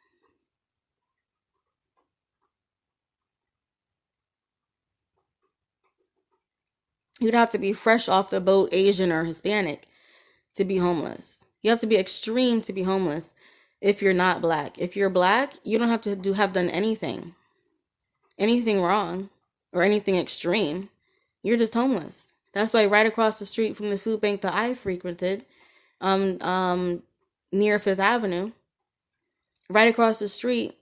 You'd have to be fresh off the boat, Asian or Hispanic, to be homeless. You have to be extreme to be homeless if you're not black. If you're black, you don't have to have done anything wrong or anything extreme. You're just homeless. That's why right across the street from the food bank that I frequented, near Fifth Avenue, right across the street,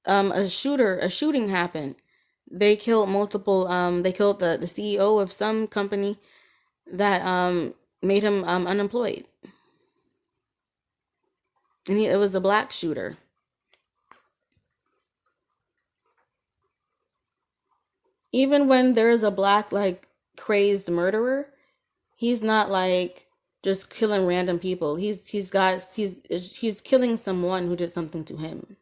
a shooting happened. They killed multiple. They killed the CEO of some company that made him unemployed, and it was a black shooter. Even when there's a black like crazed murderer, he's not like just killing random people. He's killing someone who did something to him.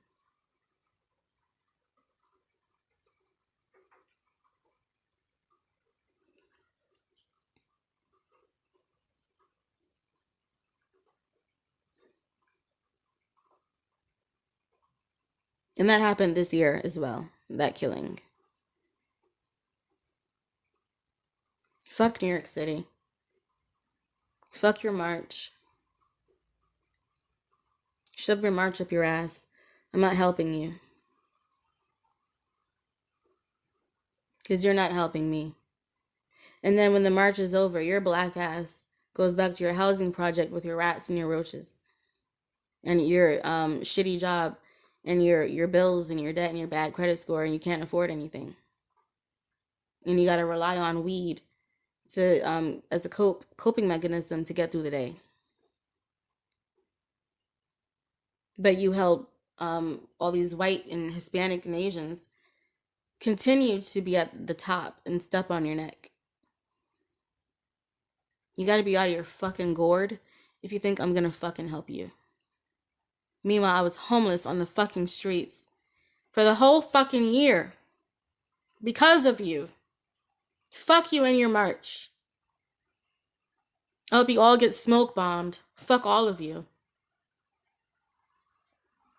And that happened this year as well, that killing. Fuck New York City. Fuck your march. Shove your march up your ass. I'm not helping you. Because you're not helping me. And then when the march is over, your black ass goes back to your housing project with your rats and your roaches. And your shitty job and your bills and your debt and your bad credit score, and you can't afford anything. And you gotta rely on weed to as a coping mechanism to get through the day. But you help all these white and Hispanic and Asians continue to be at the top and step on your neck. You gotta be out of your fucking gourd if you think I'm gonna fucking help you. Meanwhile, I was homeless on the fucking streets for the whole fucking year because of you. Fuck you and your march. I hope you all get smoke bombed. Fuck all of you.